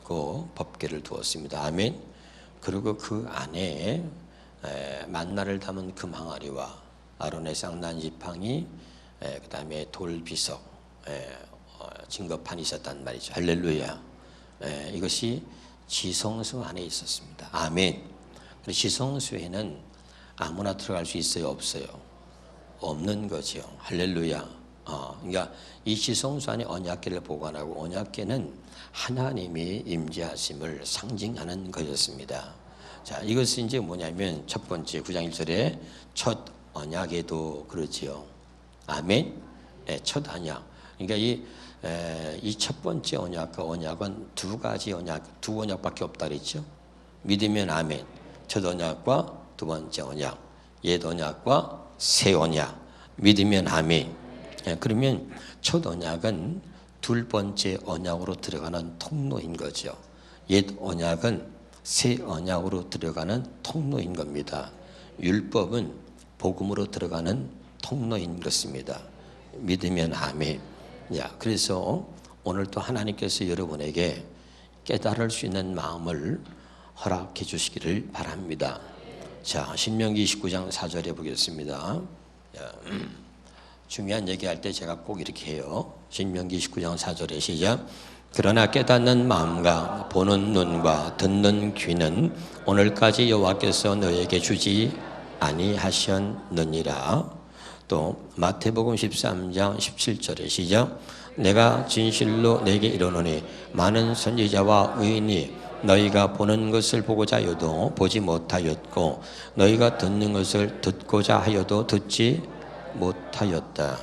그 법궤를 두었습니다. 아멘. 그리고 그 안에 만나를 담은 금항아리와 아론의 쌍난 지팡이, 그 다음에 돌비석, 증거판이 있었단 말이죠. 할렐루야. 이것이 지성소 안에 있었습니다. 아멘. 지성소에는 아무나 들어갈 수 있어요, 없어요? 없는 거죠. 할렐루야. 그러니까 이 지성소 안에 언약궤를 보관하고, 언약궤는 하나님이 임재하심을 상징하는 것이었습니다. 자, 이것은 이제 뭐냐면 첫 번째 9장 1절에 첫 언약에도 그렇지요. 아멘. 첫 언약. 그러니까 이 첫 번째 언약과 언약은 두 가지 언약, 두 언약밖에 없다 그랬죠. 믿으면 아멘. 첫 언약과 두 번째 언약, 옛 언약과 새 언약. 믿으면 아멘. 그러면 첫 언약은 둘 번째 언약으로 들어가는 통로인 거죠. 옛 언약은 새 언약으로 들어가는 통로인 겁니다. 율법은 복음으로 들어가는 통로인 것입니다. 믿으면 아멘. 야, 그래서 오늘 또 하나님께서 여러분에게 깨달을 수 있는 마음을 허락해 주시기를 바랍니다. 자, 신명기 29장 4절에 보겠습니다. 중요한 얘기할 때 제가 꼭 이렇게 해요. 신명기 19장 4절에 시작. 그러나 깨닫는 마음과 보는 눈과 듣는 귀는 오늘까지 여호와께서 너에게 주지 아니하셨느니라. 또 마태복음 13장 17절에 시작. 내가 진실로 내게 이르노니 많은 선지자와 의인이 너희가 보는 것을 보고자 하여도 보지 못하였고 너희가 듣는 것을 듣고자 하여도 듣지 못하였다.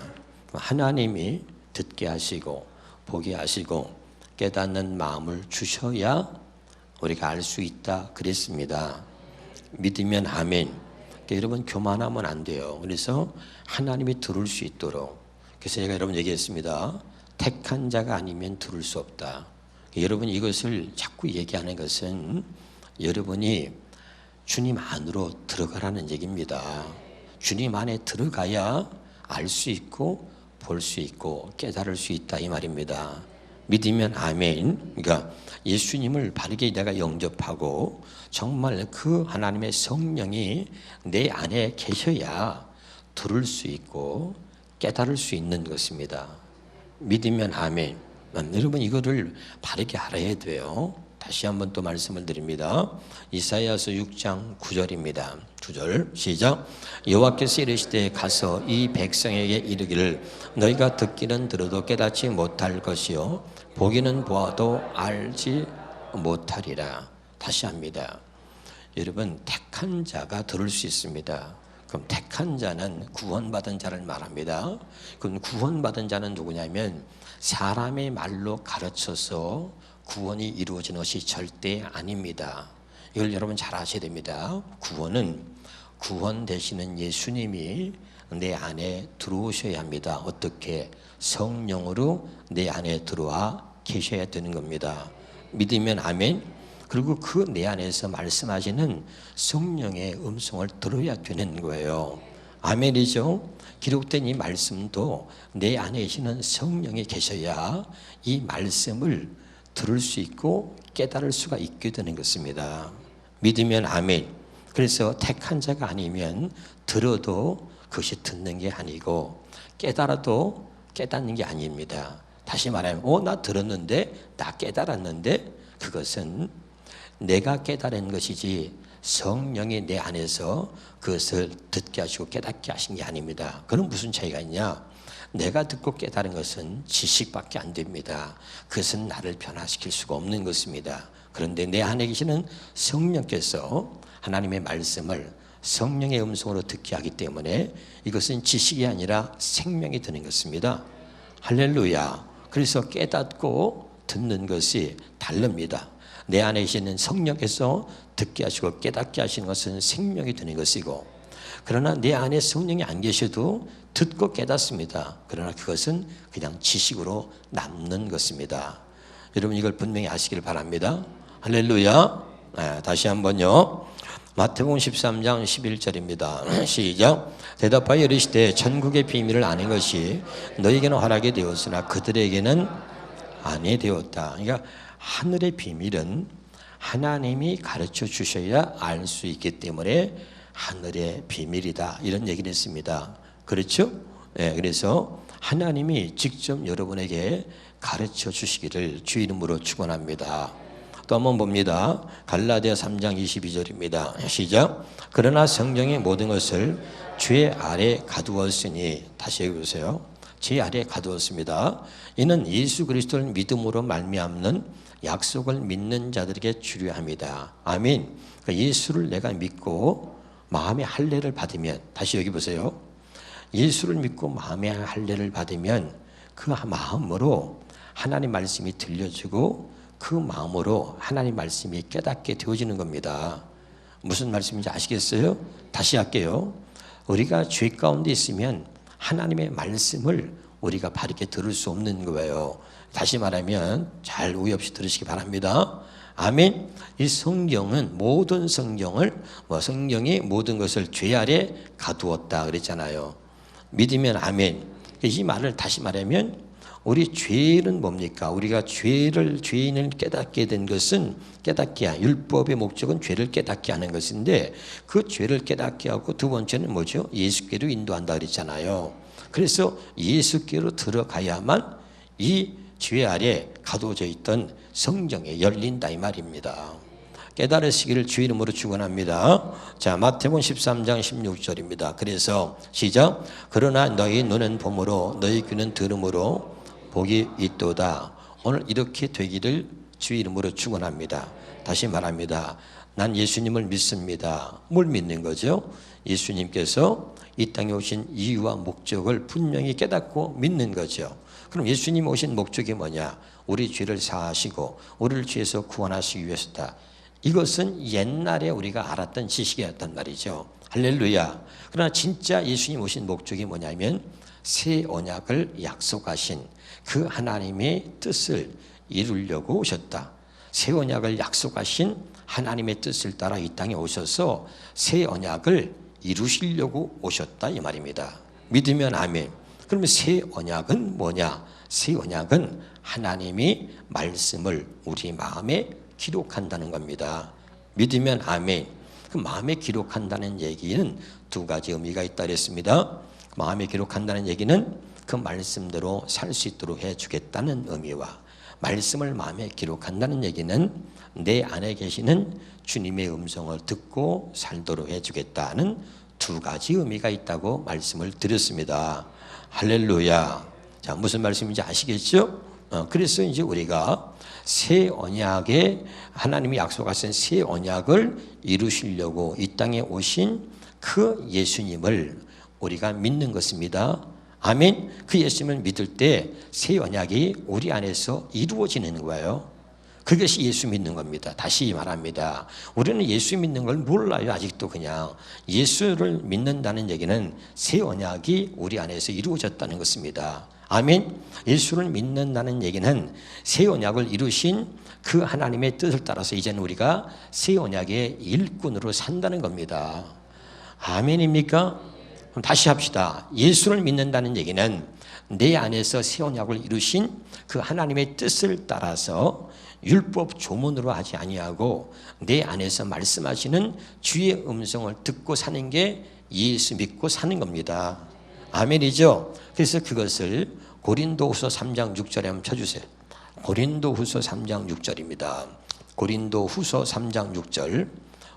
하나님이 듣게 하시고 보게 하시고 깨닫는 마음을 주셔야 우리가 알 수 있다 그랬습니다. 믿으면 아멘. 그러니까 여러분 교만하면 안 돼요. 그래서 하나님이 들을 수 있도록, 그래서 제가 여러분 얘기했습니다. 택한 자가 아니면 들을 수 없다. 여러분 이것을 자꾸 얘기하는 것은 여러분이 주님 안으로 들어가라는 얘기입니다. 주님 안에 들어가야 알 수 있고 볼 수 있고 깨달을 수 있다 이 말입니다. 믿으면 아멘. 그러니까 예수님을 바르게 내가 영접하고 정말 그 하나님의 성령이 내 안에 계셔야 들을 수 있고 깨달을 수 있는 것입니다. 믿으면 아멘. 여러분 이거를 바르게 알아야 돼요. 다시 한번 또 말씀을 드립니다. 이사야서 6장 9절입니다. 9절 시작. 여호와께서 이르시되 가서 이 백성에게 이르기를 너희가 듣기는 들어도 깨닫지 못할 것이요 보기는 보아도 알지 못하리라. 다시 합니다. 여러분 택한 자가 들을 수 있습니다. 그럼 택한 자는 구원받은 자를 말합니다. 그럼 구원받은 자는 누구냐면 사람의 말로 가르쳐서 구원이 이루어지는 것이 절대 아닙니다. 이걸 여러분 잘 아셔야 됩니다. 구원은 구원 되시는 예수님이 내 안에 들어오셔야 합니다. 어떻게? 성령으로 내 안에 들어와 계셔야 되는 겁니다. 믿으면 아멘. 그리고 그 내 안에서 말씀하시는 성령의 음성을 들어야 되는 거예요. 아멘이죠. 기록된 이 말씀도 내 안에 계시는 성령이 계셔야 이 말씀을 들을 수 있고 깨달을 수가 있게 되는 것입니다. 믿으면 아멘. 그래서 택한 자가 아니면 들어도 그것이 듣는 게 아니고 깨달아도 깨닫는 게 아닙니다. 다시 말하면 나 들었는데 나 깨달았는데 그것은 내가 깨달은 것이지 성령이 내 안에서 그것을 듣게 하시고 깨닫게 하신 게 아닙니다. 그럼 무슨 차이가 있냐? 내가 듣고 깨달은 것은 지식밖에 안 됩니다. 그것은 나를 변화시킬 수가 없는 것입니다. 그런데 내 안에 계시는 성령께서 하나님의 말씀을 성령의 음성으로 듣게 하기 때문에 이것은 지식이 아니라 생명이 되는 것입니다. 할렐루야. 그래서 깨닫고 듣는 것이 다릅니다. 내 안에 계시는 성령께서 듣게 하시고 깨닫게 하시는 것은 생명이 되는 것이고, 그러나 내 안에 성령이 안 계셔도 듣고 깨닫습니다. 그러나 그것은 그냥 지식으로 남는 것입니다. 여러분 이걸 분명히 아시길 바랍니다. 할렐루야. 다시 한번요. 마태복음 13장 11절입니다. 시작. 대답하여 이르시되 천국의 비밀을 아는 것이 너희에게는 허락이 되었으나 그들에게는 아니 되었다. 그러니까 하늘의 비밀은 하나님이 가르쳐 주셔야 알 수 있기 때문에 하늘의 비밀이다, 이런 얘기를 했습니다. 그렇죠? 네, 그래서 하나님이 직접 여러분에게 가르쳐 주시기를 주 이름으로 축원합니다. 또 한번 봅니다. 갈라디아 3장 22절입니다. 시작. 그러나 성경의 모든 것을 죄 아래 가두었으니, 다시 해보세요. 죄 아래 가두었습니다. 이는 예수 그리스도를 믿음으로 말미암는 약속을 믿는 자들에게 주류합니다. 아멘. 예수를 내가 믿고 마음의 할례를 받으면, 다시 여기 보세요. 예수를 믿고 마음의 할례를 받으면 그 마음으로 하나님 말씀이 들려지고 그 마음으로 하나님 말씀이 깨닫게 되어지는 겁니다. 무슨 말씀인지 아시겠어요? 다시 할게요. 우리가 죄 가운데 있으면 하나님의 말씀을 우리가 바르게 들을 수 없는 거예요. 다시 말하면 잘 오해 없이 들으시기 바랍니다. 아멘. 이 성경은, 모든 성경을, 성경이 모든 것을 죄 아래 가두었다 그랬잖아요. 믿으면 아멘. 이 말을 다시 말하면 우리 죄는 뭡니까? 우리가 죄인을 깨닫게 된 것은, 율법의 목적은 죄를 깨닫게 하는 것인데, 그 죄를 깨닫게 하고 두 번째는 뭐죠? 예수께로 인도한다 그랬잖아요. 그래서 예수께로 들어가야만 이 죄 아래 가두어져 있던 성경에 열린다, 이 말입니다. 깨달으시기를 주 이름으로 축원합니다. 자, 마태복음 13장 16절입니다. 그래서 시작. 그러나 너희 눈은 봄으로 너희 귀는 들음으로 복이 있도다. 오늘 이렇게 되기를 주 이름으로 축원합니다. 다시 말합니다. 난 예수님을 믿습니다. 뭘 믿는 거죠? 예수님께서 이 땅에 오신 이유와 목적을 분명히 깨닫고 믿는 거죠. 그럼 예수님 오신 목적이 뭐냐? 우리 죄를 사하시고 우리를 죄에서 구원하시기 위해서다. 이것은 옛날에 우리가 알았던 지식이었단 말이죠. 할렐루야. 그러나 진짜 예수님 오신 목적이 뭐냐면 새 언약을 약속하신 그 하나님의 뜻을 이루려고 오셨다. 새 언약을 약속하신 하나님의 뜻을 따라 이 땅에 오셔서 새 언약을 이루시려고 오셨다, 이 말입니다. 믿으면 아멘. 그러면 새 언약은 뭐냐? 새 언약은 하나님이 말씀을 우리 마음에 기록한다는 겁니다. 믿으면 아멘. 그 마음에 기록한다는 얘기는 두 가지 의미가 있다 그랬습니다. 마음에 기록한다는 얘기는 그 말씀대로 살 수 있도록 해주겠다는 의미와, 말씀을 마음에 기록한다는 얘기는 내 안에 계시는 주님의 음성을 듣고 살도록 해주겠다는 두 가지 의미가 있다고 말씀을 드렸습니다. 할렐루야. 자, 무슨 말씀인지 아시겠죠? 그래서 이제 우리가 새 언약에, 하나님이 약속하신 새 언약을 이루시려고 이 땅에 오신 그 예수님을 우리가 믿는 것입니다. 아멘. 그 예수님을 믿을 때 새 언약이 우리 안에서 이루어지는 거예요. 그것이 예수 믿는 겁니다. 다시 말합니다. 우리는 예수 믿는 걸 몰라요. 아직도. 그냥 예수를 믿는다는 얘기는 새 언약이 우리 안에서 이루어졌다는 것입니다. 아멘. 예수를 믿는다는 얘기는 새 언약을 이루신 그 하나님의 뜻을 따라서 이제는 우리가 새 언약의 일꾼으로 산다는 겁니다. 아멘입니까? 그럼 다시 합시다. 예수를 믿는다는 얘기는 내 안에서 새 언약을 이루신 그 하나님의 뜻을 따라서 율법 조문으로 하지 아니하고 내 안에서 말씀하시는 주의 음성을 듣고 사는 게 예수 믿고 사는 겁니다. 아멘이죠? 그래서 그것을 고린도후서 3장 6절에 한번 쳐주세요. 고린도후서 3장 6절입니다. 고린도후서 3장 6절.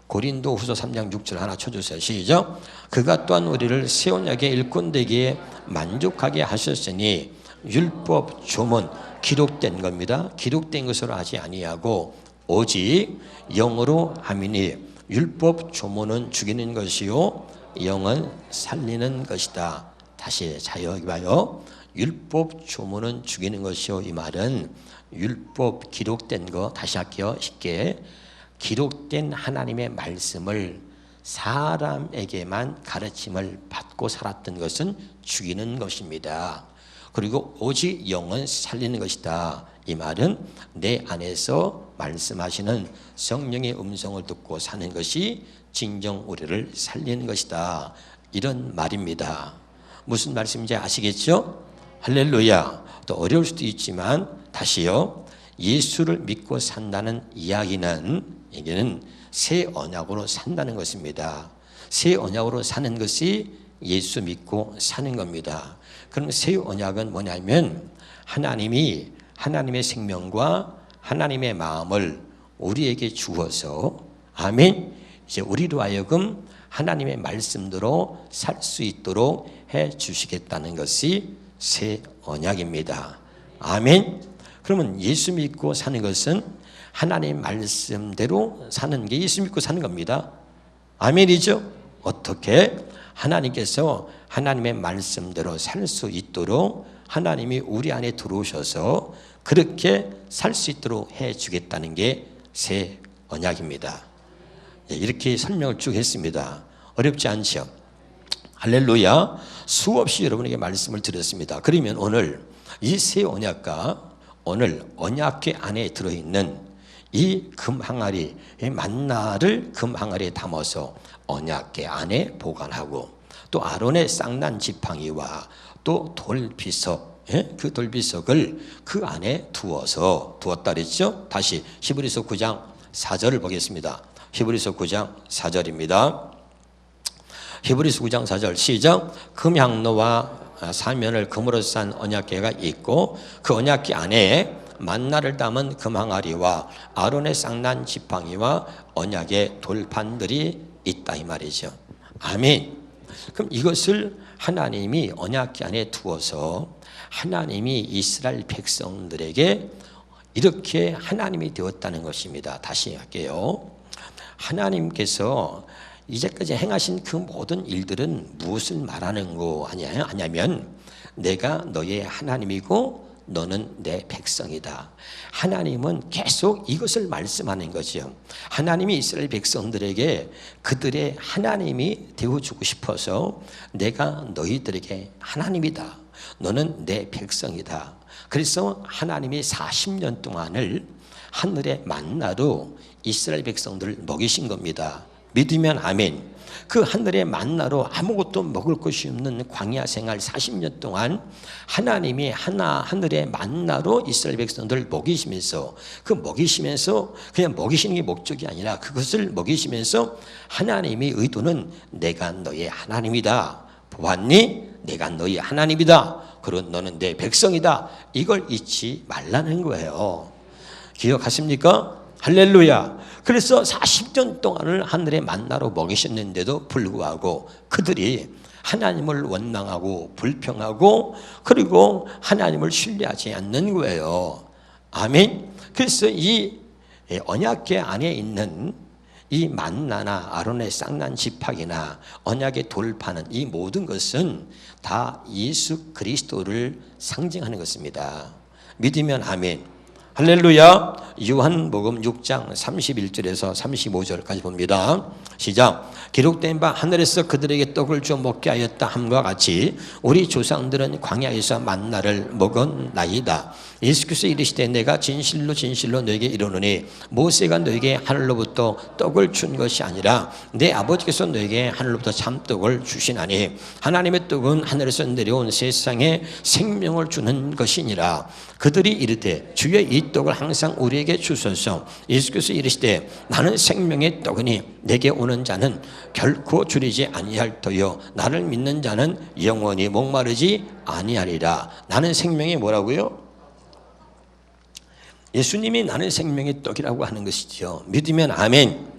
고린도후서 3장 6절 하나 쳐주세요. 시작. 그가 또한 우리를 새 언약의 일꾼 되기에 만족하게 하셨으니 율법 조문, 기록된 겁니다. 기록된 것으로 하지 아니하고 오직 영으로 함이니 율법 조문은 죽이는 것이요 영은 살리는 것이다. 다시 자, 여기 봐요. 율법 조문은 죽이는 것이요. 이 말은 율법 기록된 거, 다시 할게요. 쉽게. 기록된 하나님의 말씀을 사람에게만 가르침을 받고 살았던 것은 죽이는 것입니다. 그리고 오직 영은 살리는 것이다. 이 말은 내 안에서 말씀하시는 성령의 음성을 듣고 사는 것이 진정 우리를 살리는 것이다. 이런 말입니다. 무슨 말씀인지 아시겠죠? 할렐루야. 또 어려울 수도 있지만 다시요. 예수를 믿고 산다는 이야기는 이게는 새 언약으로 산다는 것입니다. 새 언약으로 사는 것이 예수 믿고 사는 겁니다. 그럼 새 언약은 뭐냐면 하나님이 하나님의 생명과 하나님의 마음을 우리에게 주어서 아멘. 이제 우리로 하여금 하나님의 말씀대로 살 수 있도록 해 주시겠다는 것이 새 언약입니다. 아멘. 그러면 예수 믿고 사는 것은 하나님의 말씀대로 사는 게 예수 믿고 사는 겁니다. 아멘이죠? 어떻게? 하나님께서 하나님의 말씀대로 살 수 있도록 하나님이 우리 안에 들어오셔서 그렇게 살 수 있도록 해 주겠다는 게 새 언약입니다. 이렇게 설명을 쭉 했습니다. 어렵지 않죠? 할렐루야. 수없이 여러분에게 말씀을 드렸습니다. 그러면 오늘 이 새 언약과 오늘 언약궤 안에 들어있는 이 금항아리, 이 만나를 금항아리에 담아서 언약궤 안에 보관하고 또 아론의 쌍난 지팡이와 또 돌비석, 그 돌비석을 그 안에 두었다 그랬죠? 다시 히브리서 9장 4절을 보겠습니다. 히브리서 9장 4절입니다. 히브리서 9장 4절 시작. 금향로와 사면을 금으로 싼 언약궤가 있고 그 언약궤 안에 만나를 담은 금항아리와 아론의 쌍난 지팡이와 언약의 돌판들이 있다 이 말이죠. 아멘. 그럼 이것을 하나님이 언약궤 안에 두어서 하나님이 이스라엘 백성들에게 이렇게 하나님이 되었다는 것입니다. 다시 할게요. 하나님께서 이제까지 행하신 그 모든 일들은 무엇을 말하는 거 아냐면 내가 너의 하나님이고 너는 내 백성이다. 하나님은 계속 이것을 말씀하는 거죠. 하나님이 이스라엘 백성들에게 그들의 하나님이 되어주고 싶어서 내가 너희들에게 하나님이다. 너는 내 백성이다. 그래서 하나님이 40년 동안을 하늘의 만나로 이스라엘 백성들을 먹이신 겁니다. 믿으면 아멘. 그 하늘의 만나로 아무것도 먹을 것이 없는 광야 생활 40년 동안 하나님이 하늘의 만나로 이스라엘 백성들을 먹이시면서 그 먹이시면서 그냥 먹이시는 게 목적이 아니라 그것을 먹이시면서 하나님의 의도는 내가 너의 하나님이다. 보았니? 내가 너의 하나님이다. 그리고 너는 내 백성이다. 이걸 잊지 말라는 거예요. 기억하십니까? 할렐루야. 그래서 40년 동안을 하늘의 만나로 먹이셨는데도 불구하고 그들이 하나님을 원망하고 불평하고 그리고 하나님을 신뢰하지 않는 거예요. 아멘. 그래서 이 언약궤 안에 있는 이 만나나 아론의 쌍난 지팡이나 언약의 돌판은 이 모든 것은 다 예수 그리스도를 상징하는 것입니다. 믿으면 아멘. 할렐루야. 요한복음 6장 31절에서 35절까지 봅니다. 시작. 기록된 바 하늘에서 그들에게 떡을 줘 먹게 하였다 함과 같이 우리 조상들은 광야에서 만나를 먹었나이다. 예수께서 이르시되 내가 진실로 진실로 너에게 이르노니 모세가 너에게 하늘로부터 떡을 준 것이 아니라 내 아버지께서 너에게 하늘로부터 참떡을 주시나니 하나님의 떡은 하늘에서 내려온 세상에 생명을 주는 것이니라. 그들이 이르되 주여 이 떡을 항상 우리에게 주소서. 예수께서 이르시되 나는 생명의 떡이니 내게 오는 자는 결코 줄이지 아니할 터요 나를 믿는 자는 영원히 목마르지 아니하리라. 나는 생명이 뭐라고요? 예수님이 나는 생명의 떡이라고 하는 것이죠. 믿으면 아멘.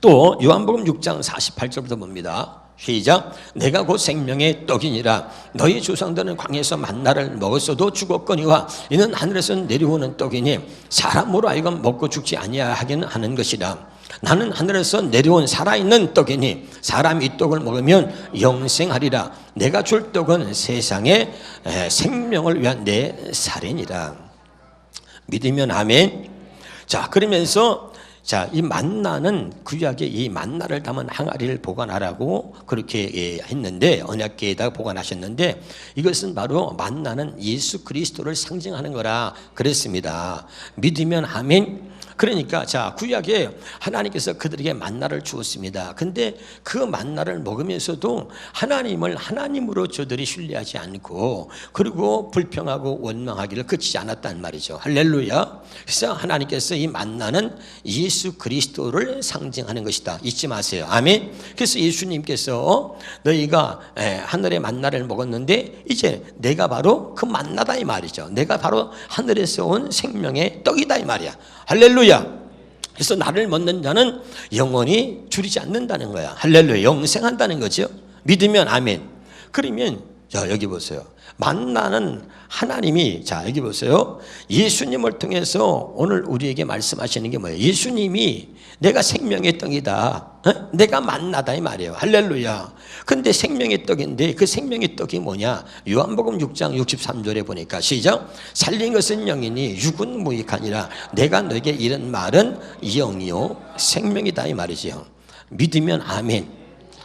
또 요한복음 6장 48절부터 봅니다. 시작. 내가 곧 생명의 떡이니라. 너희 조상들은 광야에서 만나를 먹었어도 죽었거니와 이는 하늘에서 내려오는 떡이니 사람으로 하여금 먹고 죽지 아니하게 하는 것이라. 나는 하늘에서 내려온 살아있는 떡이니 사람이 이 떡을 먹으면 영생하리라. 내가 줄 떡은 세상의 생명을 위한 내 살이니라. 믿으면 아멘. 자, 그러면서 이 만나는 구약에 이 만나를 담은 항아리를 보관하라고 그렇게 했는데 언약궤에다가 보관하셨는데 이것은 바로 만나는 예수 그리스도를 상징하는 거라 그랬습니다. 믿으면 아멘. 그러니까 자, 구약에 하나님께서 그들에게 만나를 주었습니다. 근데 그 만나를 먹으면서도 하나님을 하나님으로 저들이 신뢰하지 않고, 그리고 불평하고 원망하기를 그치지 않았단 말이죠. 할렐루야. 그래서 하나님께서 이 만나는 예수 그리스도를 상징하는 것이다, 잊지 마세요. 아멘. 그래서 예수님께서 너희가 하늘의 만나를 먹었는데 이제 내가 바로 그 만나다 이 말이죠. 내가 바로 하늘에서 온 생명의 떡이다 이 말이야. 할렐루야. 그래서 나를 먹는 자는 영원히 줄이지 않는다는 거야. 할렐루야. 영생한다는 거죠. 믿으면 아멘. 그러면 자, 여기 보세요. 만나는 하나님이, 자, 여기 보세요. 예수님을 통해서 오늘 우리에게 말씀하시는 게 뭐예요? 예수님이 내가 생명의 떡이다, 내가 만나다 이 말이에요. 할렐루야. 근데 생명의 떡인데 그 생명의 떡이 뭐냐? 요한복음 6장 63절에 보니까 시작. 살린 것은 영이니 육은 무익하니라. 내가 너에게 이런 말은 영이요 생명이다 이 말이죠. 믿으면 아멘.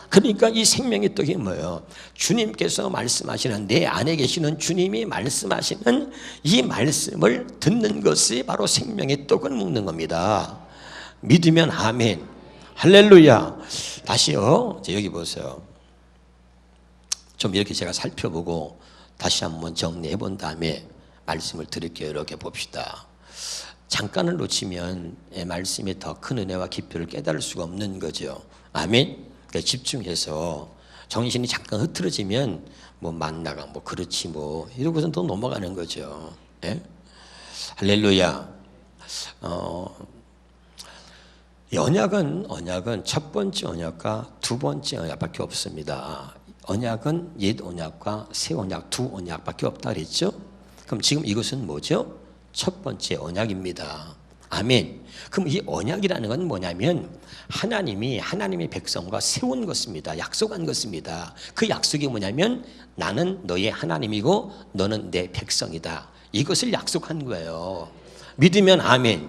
그러니까 이 생명의 떡이 뭐예요? 주님께서 말씀하시는, 내 안에 계시는 주님이 말씀하시는 이 말씀을 듣는 것이 바로 생명의 떡을 먹는 겁니다. 믿으면 아멘. 할렐루야. 다시요. 여기 보세요. 좀 이렇게 제가 살펴보고 다시 한번 정리해 본 다음에 말씀을 드릴게요. 이렇게 봅시다. 잠깐을 놓치면 말씀의 더 큰 은혜와 깊이를 깨달을 수가 없는 거죠. 아멘. 그러니까 집중해서, 정신이 잠깐 흐트러지면 뭐 만나가 뭐 그렇지 뭐 이러고선 또 넘어가는 거죠. 예? 할렐루야. 언약은 첫 번째 언약과 두 번째 언약밖에 없습니다. 언약은 옛 언약과 새 언약, 두 언약밖에 없다 그랬죠. 그럼 지금 이것은 뭐죠? 첫 번째 언약입니다. 아멘. 그럼 이 언약이라는 건 뭐냐면 하나님이 하나님의 백성과 세운 것입니다. 약속한 것입니다. 그 약속이 뭐냐면 나는 너의 하나님이고 너는 내 백성이다. 이것을 약속한 거예요. 믿으면 아멘.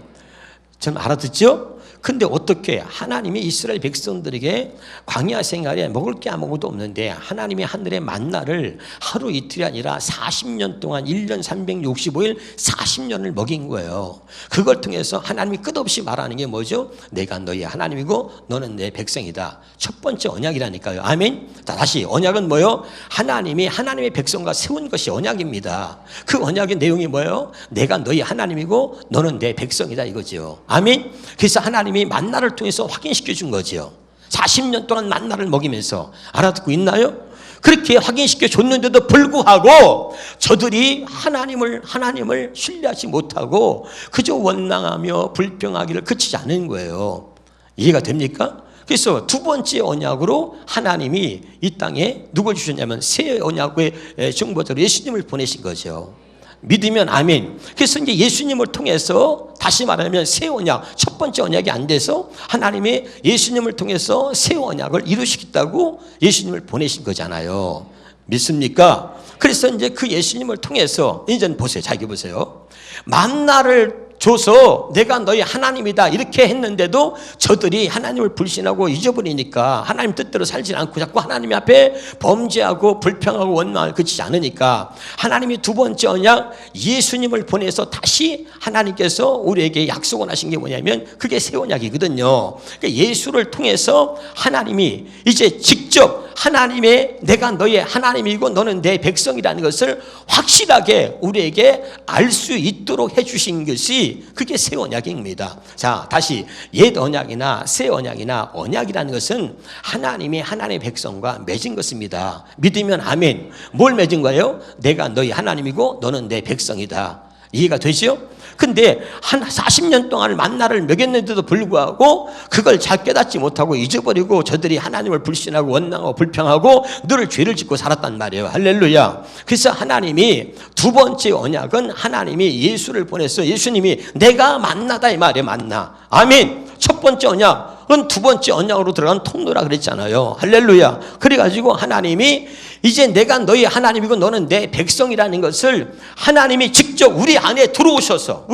좀 알아듣죠? 근데 어떻게 하나님이 이스라엘 백성들에게 광야 생활에 먹을 게 아무것도 없는데 하나님이 하늘의 만나를 하루 이틀이 아니라 40년 동안 1년 365일 40년을 먹인 거예요. 그걸 통해서 하나님이 끝없이 말하는 게 뭐죠? 내가 너희 하나님이고 너는 내 백성이다. 첫 번째 언약이라니까요. 아멘. 다시 언약은 뭐예요? 하나님이 하나님의 백성과 세운 것이 언약입니다. 그 언약의 내용이 뭐예요? 내가 너희 하나님이고 너는 내 백성이다 이거죠. 아멘. 그래서 하나님이 만나를 통해서 확인시켜 준 거죠. 40년 동안 만나를 먹이면서. 알아듣고 있나요? 그렇게 확인시켜 줬는데도 불구하고 저들이 하나님을 신뢰하지 못하고 그저 원망하며 불평하기를 그치지 않은 거예요. 이해가 됩니까? 그래서 두 번째 언약으로 하나님이 이 땅에 누굴 주셨냐면 새 언약의 중보자로 예수님을 보내신 거죠. 믿으면 아멘. 그래서 이제 예수님을 통해서 다시 말하면 새 언약, 첫 번째 언약이 안 돼서 하나님이 예수님을 통해서 새 언약을 이루시겠다고 예수님을 보내신 거잖아요. 믿습니까? 그래서 이제 그 예수님을 통해서 이제 보세요. 자, 여기 보세요. 만나를 줘서 내가 너희 하나님이다 이렇게 했는데도 저들이 하나님을 불신하고 잊어버리니까 하나님 뜻대로 살지 않고 자꾸 하나님 앞에 범죄하고 불평하고 원망을 그치지 않으니까 하나님이 두 번째 언약 예수님을 보내서 다시 하나님께서 우리에게 약속을 하신 게 뭐냐면 그게 새 언약이거든요. 그러니까 예수를 통해서 하나님이 이제 직접 하나님의 내가 너의 하나님이고 너는 내 백성이라는 것을 확실하게 우리에게 알 수 있도록 해주신 것이 그게 새 언약입니다. 자, 다시 옛 언약이나 새 언약이나 언약이라는 것은 하나님이 하나님의 백성과 맺은 것입니다. 믿으면 아멘. 뭘 맺은 거예요? 내가 너희 하나님이고 너는 내 백성이다. 이해가 되죠? 근데 한 40년 동안 만나를 먹였는데도 불구하고 그걸 잘 깨닫지 못하고 잊어버리고 저들이 하나님을 불신하고 원망하고 불평하고 늘 죄를 짓고 살았단 말이에요. 할렐루야. 그래서 하나님이 두 번째 언약은 하나님이 예수를 보내서 예수님이 내가 만나다 이 말이에요. 만나. 아멘. 첫 번째 언약 그건 두 번째 언약으로 들어간 통로라 그랬잖아요. 할렐루야. 그래가지고 하나님이 이제 내가 너희 하나님이고 너는 내 백성이라는 것을 하나님이 직접 우리 안에 들어오셔서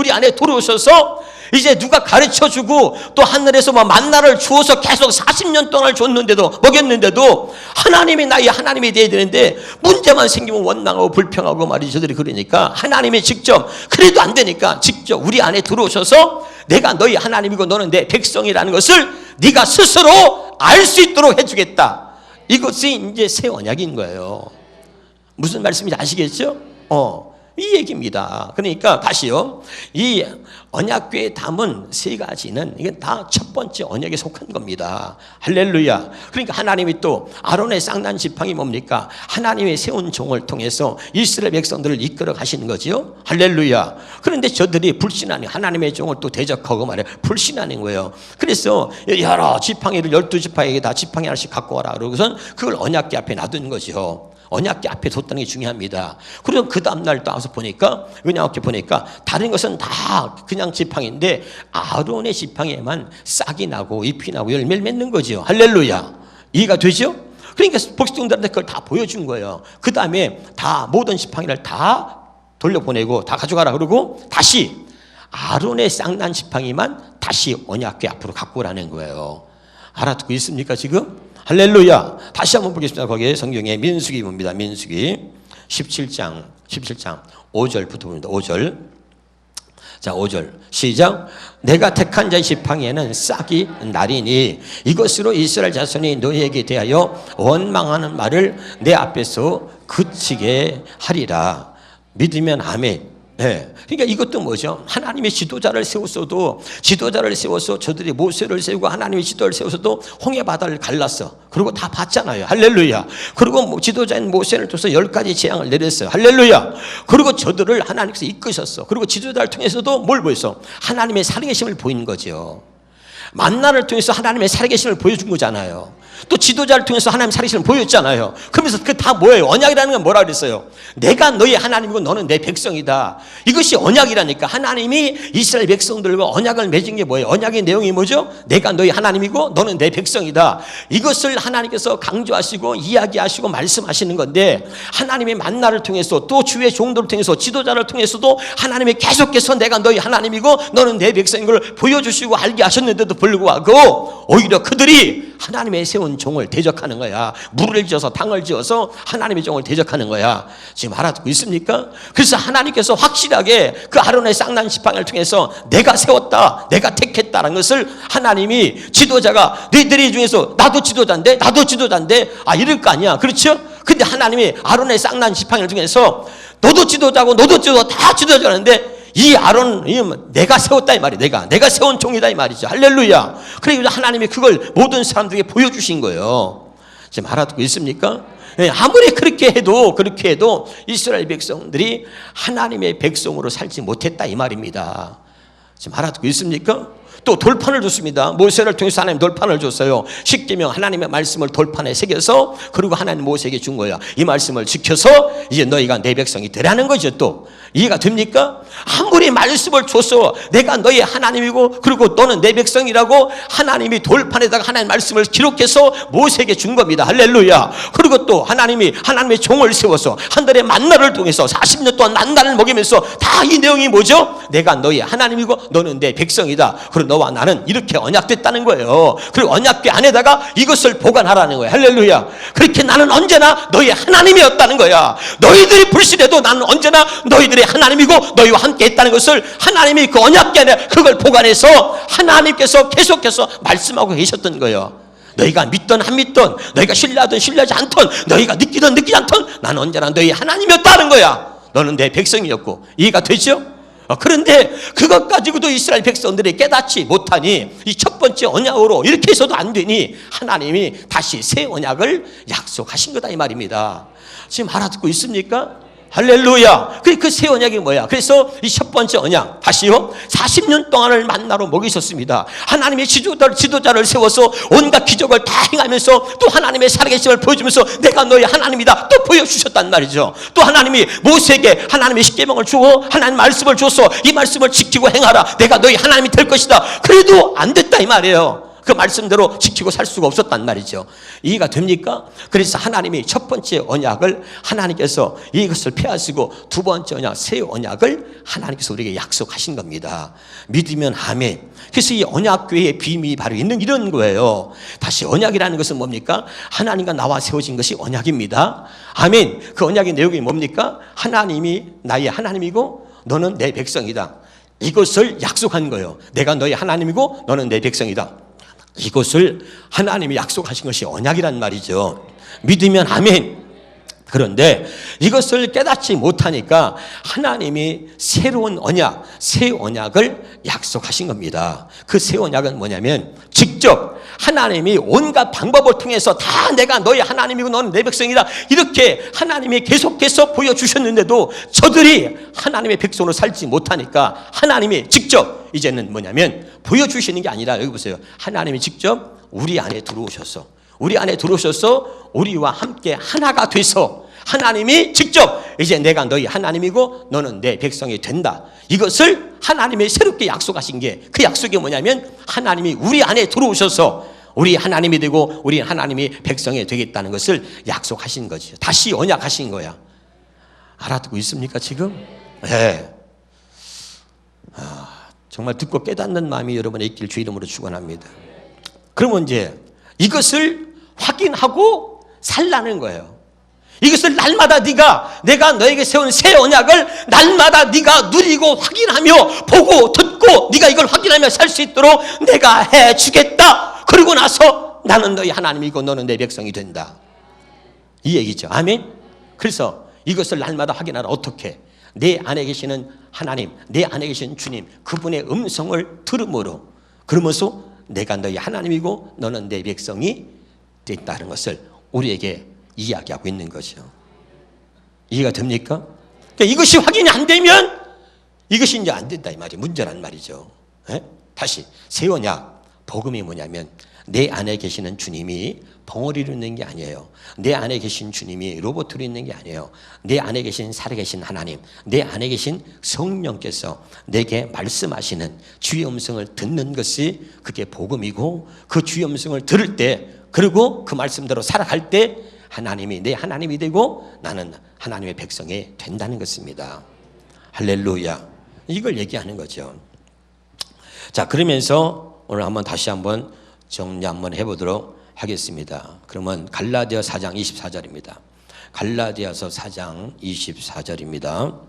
이제 누가 가르쳐주고 또 하늘에서 뭐 만나를 주어서 계속 40년 동안 줬는데도 먹였는데도 하나님이 나의 하나님이 돼야 되는데 문제만 생기면 원망하고 불평하고 말이죠. 저들이 그러니까 하나님이 직접 그래도 안 되니까 직접 우리 안에 들어오셔서 내가 너희 하나님이고 너는 내 백성이라는 것을 네가 스스로 알 수 있도록 해주겠다. 이것이 이제 새 언약인 거예요. 무슨 말씀인지 아시겠죠? 이 얘기입니다. 그러니까 다시요. 이 언약궤에 담은 세 가지는 이건 다 첫 번째 언약에 속한 겁니다. 할렐루야. 그러니까 하나님이 또 아론의 쌍난 지팡이 뭡니까? 하나님의 세운 종을 통해서 이스라엘 백성들을 이끌어 가시는 거지요. 할렐루야. 그런데 저들이 불신하는 하나님의 종을 또 대적하고 말이에요. 불신하는 거예요. 그래서 여러 지팡이를 12지팡이에게 다 지팡이 하나씩 갖고 와라. 그러고선 그걸 언약궤 앞에 놔둔 거죠. 언약궤 앞에 뒀다는 게 중요합니다. 그리고 그 다음날 또 와서 보니까 언약궤 보니까 다른 것은 다 그냥 지팡이인데 아론의 지팡이에만 싹이 나고 잎이 나고 열매를 맺는 거죠. 할렐루야. 이해가 되죠? 그러니까 백성들한테 그걸 다 보여준 거예요. 그 다음에 다 모든 지팡이를 다 돌려보내고 다 가져가라 그러고 다시 아론의 쌍난 지팡이만 다시 언약궤 앞으로 갖고 오라는 거예요. 알아듣고 있습니까 지금? 할렐루야. 다시 한번 보겠습니다. 거기에 성경에 민수기 봅니다. 민수기 17장 5절부터 봅니다. 5절. 자, 5절 시작. 내가 택한 자의 지팡이에는 싹이 나리니 이것으로 이스라엘 자손이 너희에게 대하여 원망하는 말을 내 앞에서 그치게 하리라. 믿으면 아멘. 네. 그러니까 이것도 뭐죠? 하나님의 지도자를 세웠어도 저들이 모세를 세우고 하나님의 지도를 세웠어도 홍해 바다를 갈랐어. 그리고 다 봤잖아요. 할렐루야. 그리고 지도자인 모세를 통해서 10가지 재앙을 내렸어요. 할렐루야. 그리고 저들을 하나님께서 이끄셨어. 그리고 지도자를 통해서도 뭘 보였어? 하나님의 살아계심을 보이는 거죠. 만나를 통해서 하나님의 살아계심을 보여준 거잖아요. 또 지도자를 통해서 하나님의 살아계심을 보였잖아요. 그러면서 그 다 뭐예요? 언약이라는 건 뭐라 그랬어요? 내가 너희 하나님이고 너는 내 백성이다. 이것이 언약이라니까. 하나님이 이스라엘 백성들과 언약을 맺은 게 뭐예요? 언약의 내용이 뭐죠? 내가 너희 하나님이고 너는 내 백성이다. 이것을 하나님께서 강조하시고 이야기하시고 말씀하시는 건데 하나님의 만나를 통해서 또 주의 종들을 통해서 지도자를 통해서도 하나님이 계속해서 내가 너희 하나님이고 너는 내 백성인 걸 보여주시고 알게 하셨는데도 불구하고 오히려 그들이 하나님의 세운 종을 대적하는 거야. 물을 지어서 당을 지어서 하나님의 종을 대적하는 거야. 지금 알아듣고 있습니까? 그래서 하나님께서 확실하게 그 아론의 쌍난 지팡이를 통해서 내가 세웠다, 내가 택했다는 것을 하나님이 지도자가 너희들이 중에서 나도 지도자인데 이럴 거 아니야. 그렇죠? 근데 하나님이 아론의 쌍난 지팡이를 통해서 너도 지도자고 너도 지도자 다 지도자라는데 이 아론 내가 세웠다 이 말이야. 내가 세운 종이다 이 말이죠. 할렐루야. 그래서 하나님이 그걸 모든 사람들에게 보여주신 거예요. 지금 알아듣고 있습니까? 아무리 그렇게 해도 이스라엘 백성들이 하나님의 백성으로 살지 못했다 이 말입니다. 지금 알아듣고 있습니까? 또 돌판을 줬습니다. 모세를 통해서 하나님 돌판을 줬어요. 십계명 하나님의 말씀을 돌판에 새겨서 그리고 하나님 모세에게 준 거야. 이 말씀을 지켜서 이제 너희가 내 백성이 되라는 거죠. 또 이해가 됩니까? 아무리 말씀을 줘서 내가 너희 하나님이고 그리고 너는 내 백성이라고 하나님이 돌판에다가 하나님 말씀을 기록해서 모세에게 준 겁니다. 할렐루야. 그리고 또 하나님이 하나님의 종을 세워서 하늘의 만나를 통해서 40년 동안 만나를 먹이면서 다 이 내용이 뭐죠? 내가 너희 하나님이고 너는 내 백성이다. 그리고 너와 나는 이렇게 언약됐다는 거예요. 그리고 언약궤 안에다가 이것을 보관하라는 거예요. 할렐루야. 그렇게 나는 언제나 너희 하나님이었다는 거야. 너희들이 불신해도 나는 언제나 너희들의 하나님이고 너희와 함께 했다는 것을 하나님이 그 언약궤 안에 그걸 보관해서 하나님께서 계속해서 말씀하고 계셨던 거예요. 너희가 믿든 안 믿든 너희가 신뢰하든 신뢰하지 않든 너희가 느끼든 느끼지 않든 나는 언제나 너희 하나님이었다는 거야. 너는 내 백성이었고. 이해가 되죠? 그런데 그것 가지고도 이스라엘 백성들이 깨닫지 못하니 이 첫 번째 언약으로 이렇게 해서도 안 되니 하나님이 다시 새 언약을 약속하신 거다 이 말입니다. 지금 알아듣고 있습니까? 할렐루야. 그 새 언약이 뭐야? 그래서 이 첫 번째 언약 다시요 40년 동안을 만나로 먹이셨습니다. 하나님의 지도자를 세워서 온갖 기적을 다 행하면서 또 하나님의 살아계심을 보여주면서 내가 너희 하나님이다 또 보여주셨단 말이죠. 또 하나님이 모세에게 하나님의 십계명을 주고 하나님 말씀을 줘서 이 말씀을 지키고 행하라. 내가 너희 하나님이 될 것이다. 그래도 안 됐다 이 말이에요. 그 말씀대로 지키고 살 수가 없었단 말이죠. 이해가 됩니까? 그래서 하나님이 첫 번째 언약을 하나님께서 이것을 폐하시고 두 번째 언약, 새 언약을 하나님께서 우리에게 약속하신 겁니다. 믿으면 아멘. 그래서 이 언약궤의 비밀이 바로 있는 이런 거예요. 다시 언약이라는 것은 뭡니까? 하나님과 나와 세워진 것이 언약입니다. 아멘. 그 언약의 내용이 뭡니까? 하나님이 나의 하나님이고 너는 내 백성이다. 이것을 약속한 거예요. 내가 너의 하나님이고 너는 내 백성이다. 이것을 하나님이 약속하신 것이 언약이란 말이죠. 믿으면 아멘. 그런데 이것을 깨닫지 못하니까 하나님이 새로운 언약, 새 언약을 약속하신 겁니다. 그 새 언약은 뭐냐면 직접 하나님이 온갖 방법을 통해서 다 내가 너의 하나님이고 너는 내 백성이다 이렇게 하나님이 계속해서 보여주셨는데도 저들이 하나님의 백성으로 살지 못하니까 하나님이 직접 이제는 뭐냐면 보여주시는 게 아니라 여기 보세요. 하나님이 직접 우리 안에 들어오셔서 우리와 함께 하나가 돼서 하나님이 직접 이제 내가 너희 하나님이고 너는 내 백성이 된다. 이것을 하나님이 새롭게 약속하신 게 그 약속이 뭐냐면 하나님이 우리 안에 들어오셔서 우리 하나님이 되고 우리 하나님이 백성이 되겠다는 것을 약속하신 거죠. 다시 언약하신 거야. 알아듣고 있습니까 지금? 네. 정말 듣고 깨닫는 마음이 여러분의 있길 주 이름으로 축원합니다. 그러면 이제 이것을 확인하고 살라는 거예요. 이것을 날마다 내가 너에게 세운 새 언약을 날마다 네가 누리고 확인하며 보고 듣고 네가 이걸 확인하며 살 수 있도록 내가 해주겠다. 그러고 나서 나는 너희 하나님이고 너는 내 백성이 된다. 이 얘기죠. 아멘. 그래서 이것을 날마다 확인하라. 어떻게? 내 안에 계시는 하나님, 내 안에 계신 주님, 그분의 음성을 들음으로, 그러면서 내가 너희 하나님이고 너는 내 백성이 됐다는 것을 우리에게 이야기하고 있는 거죠. 이해가 됩니까? 그러니까 이것이 확인이 안 되면 이것이 이제 안 된다 이 말이 문제란 말이죠. 에? 다시 새 언약 복음이 뭐냐면 내 안에 계시는 주님이 벙어리로 있는 게 아니에요. 내 안에 계신 주님이 로봇으로 있는 게 아니에요. 내 안에 계신 살아계신 하나님, 내 안에 계신 성령께서 내게 말씀하시는 주의 음성을 듣는 것이 그게 복음이고 그 주의 음성을 들을 때 그리고 그 말씀대로 살아갈 때 하나님이 내 하나님이 되고 나는 하나님의 백성이 된다는 것입니다. 할렐루야. 이걸 얘기하는 거죠. 자, 그러면서 오늘 다시 한번 정리 한번 해보도록 하겠습니다. 그러면 갈라디아 4장 24절입니다. 갈라디아서 4장 24절입니다.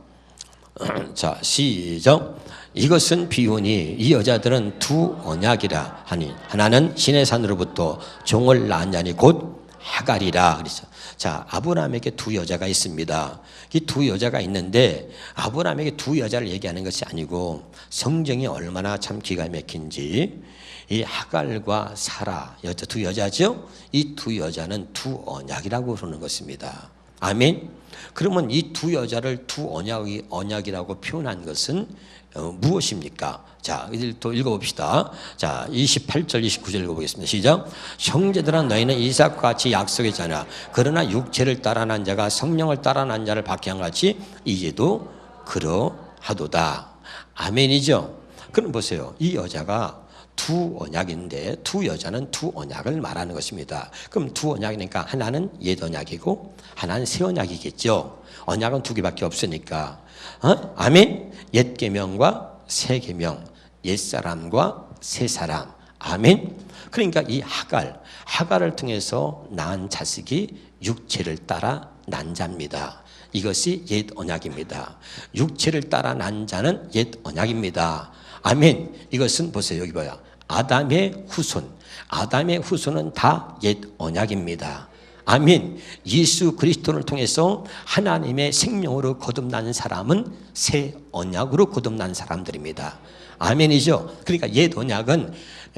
자, 시작. 이것은 비유니 이 여자들은 두 언약이라 하니 하나는 시내 산으로부터 종을 낳은 자니 곧 하갈이라 그랬죠. 자, 아브라함에게 두 여자가 있습니다. 이 두 여자가 있는데 아브라함에게 두 여자를 얘기하는 것이 아니고 성경이 얼마나 참 기가 막힌지 이 하갈과 사라 여자 두 여자죠. 이 두 여자는 두 언약이라고 그러는 것입니다. 아멘. 그러면 이 두 여자를 두 언약이라고 표현한 것은 무엇입니까? 자, 이들 또 읽어봅시다. 자, 28절, 29절 읽어보겠습니다. 시작. 형제들아 너희는 이삭과 같이 약속했잖아. 그러나 육체를 따라 난 자가 성령을 따라 난 자를 박해한 같이 이제도 그러하도다. 아멘이죠. 그럼 보세요. 이 여자가 두 언약인데 두 여자는 두 언약을 말하는 것입니다. 그럼 두 언약이니까 하나는 옛 언약이고 하나는 새 언약이겠죠. 언약은 두 개밖에 없으니까. 아멘. 옛 계명과 새 계명, 옛 사람과 새 사람. 아멘. 그러니까 이 하갈을 통해서 낳은 자식이 육체를 따라 난 자입니다. 이것이 옛 언약입니다. 육체를 따라 난 자는 옛 언약입니다. 아멘. 이것은 보세요. 여기 봐요. 아담의 후손. 아담의 후손은 다 옛 언약입니다. 아멘. 예수 그리스도를 통해서 하나님의 생명으로 거듭난 사람은 새 언약으로 거듭난 사람들입니다. 아멘이죠. 그러니까 옛 언약은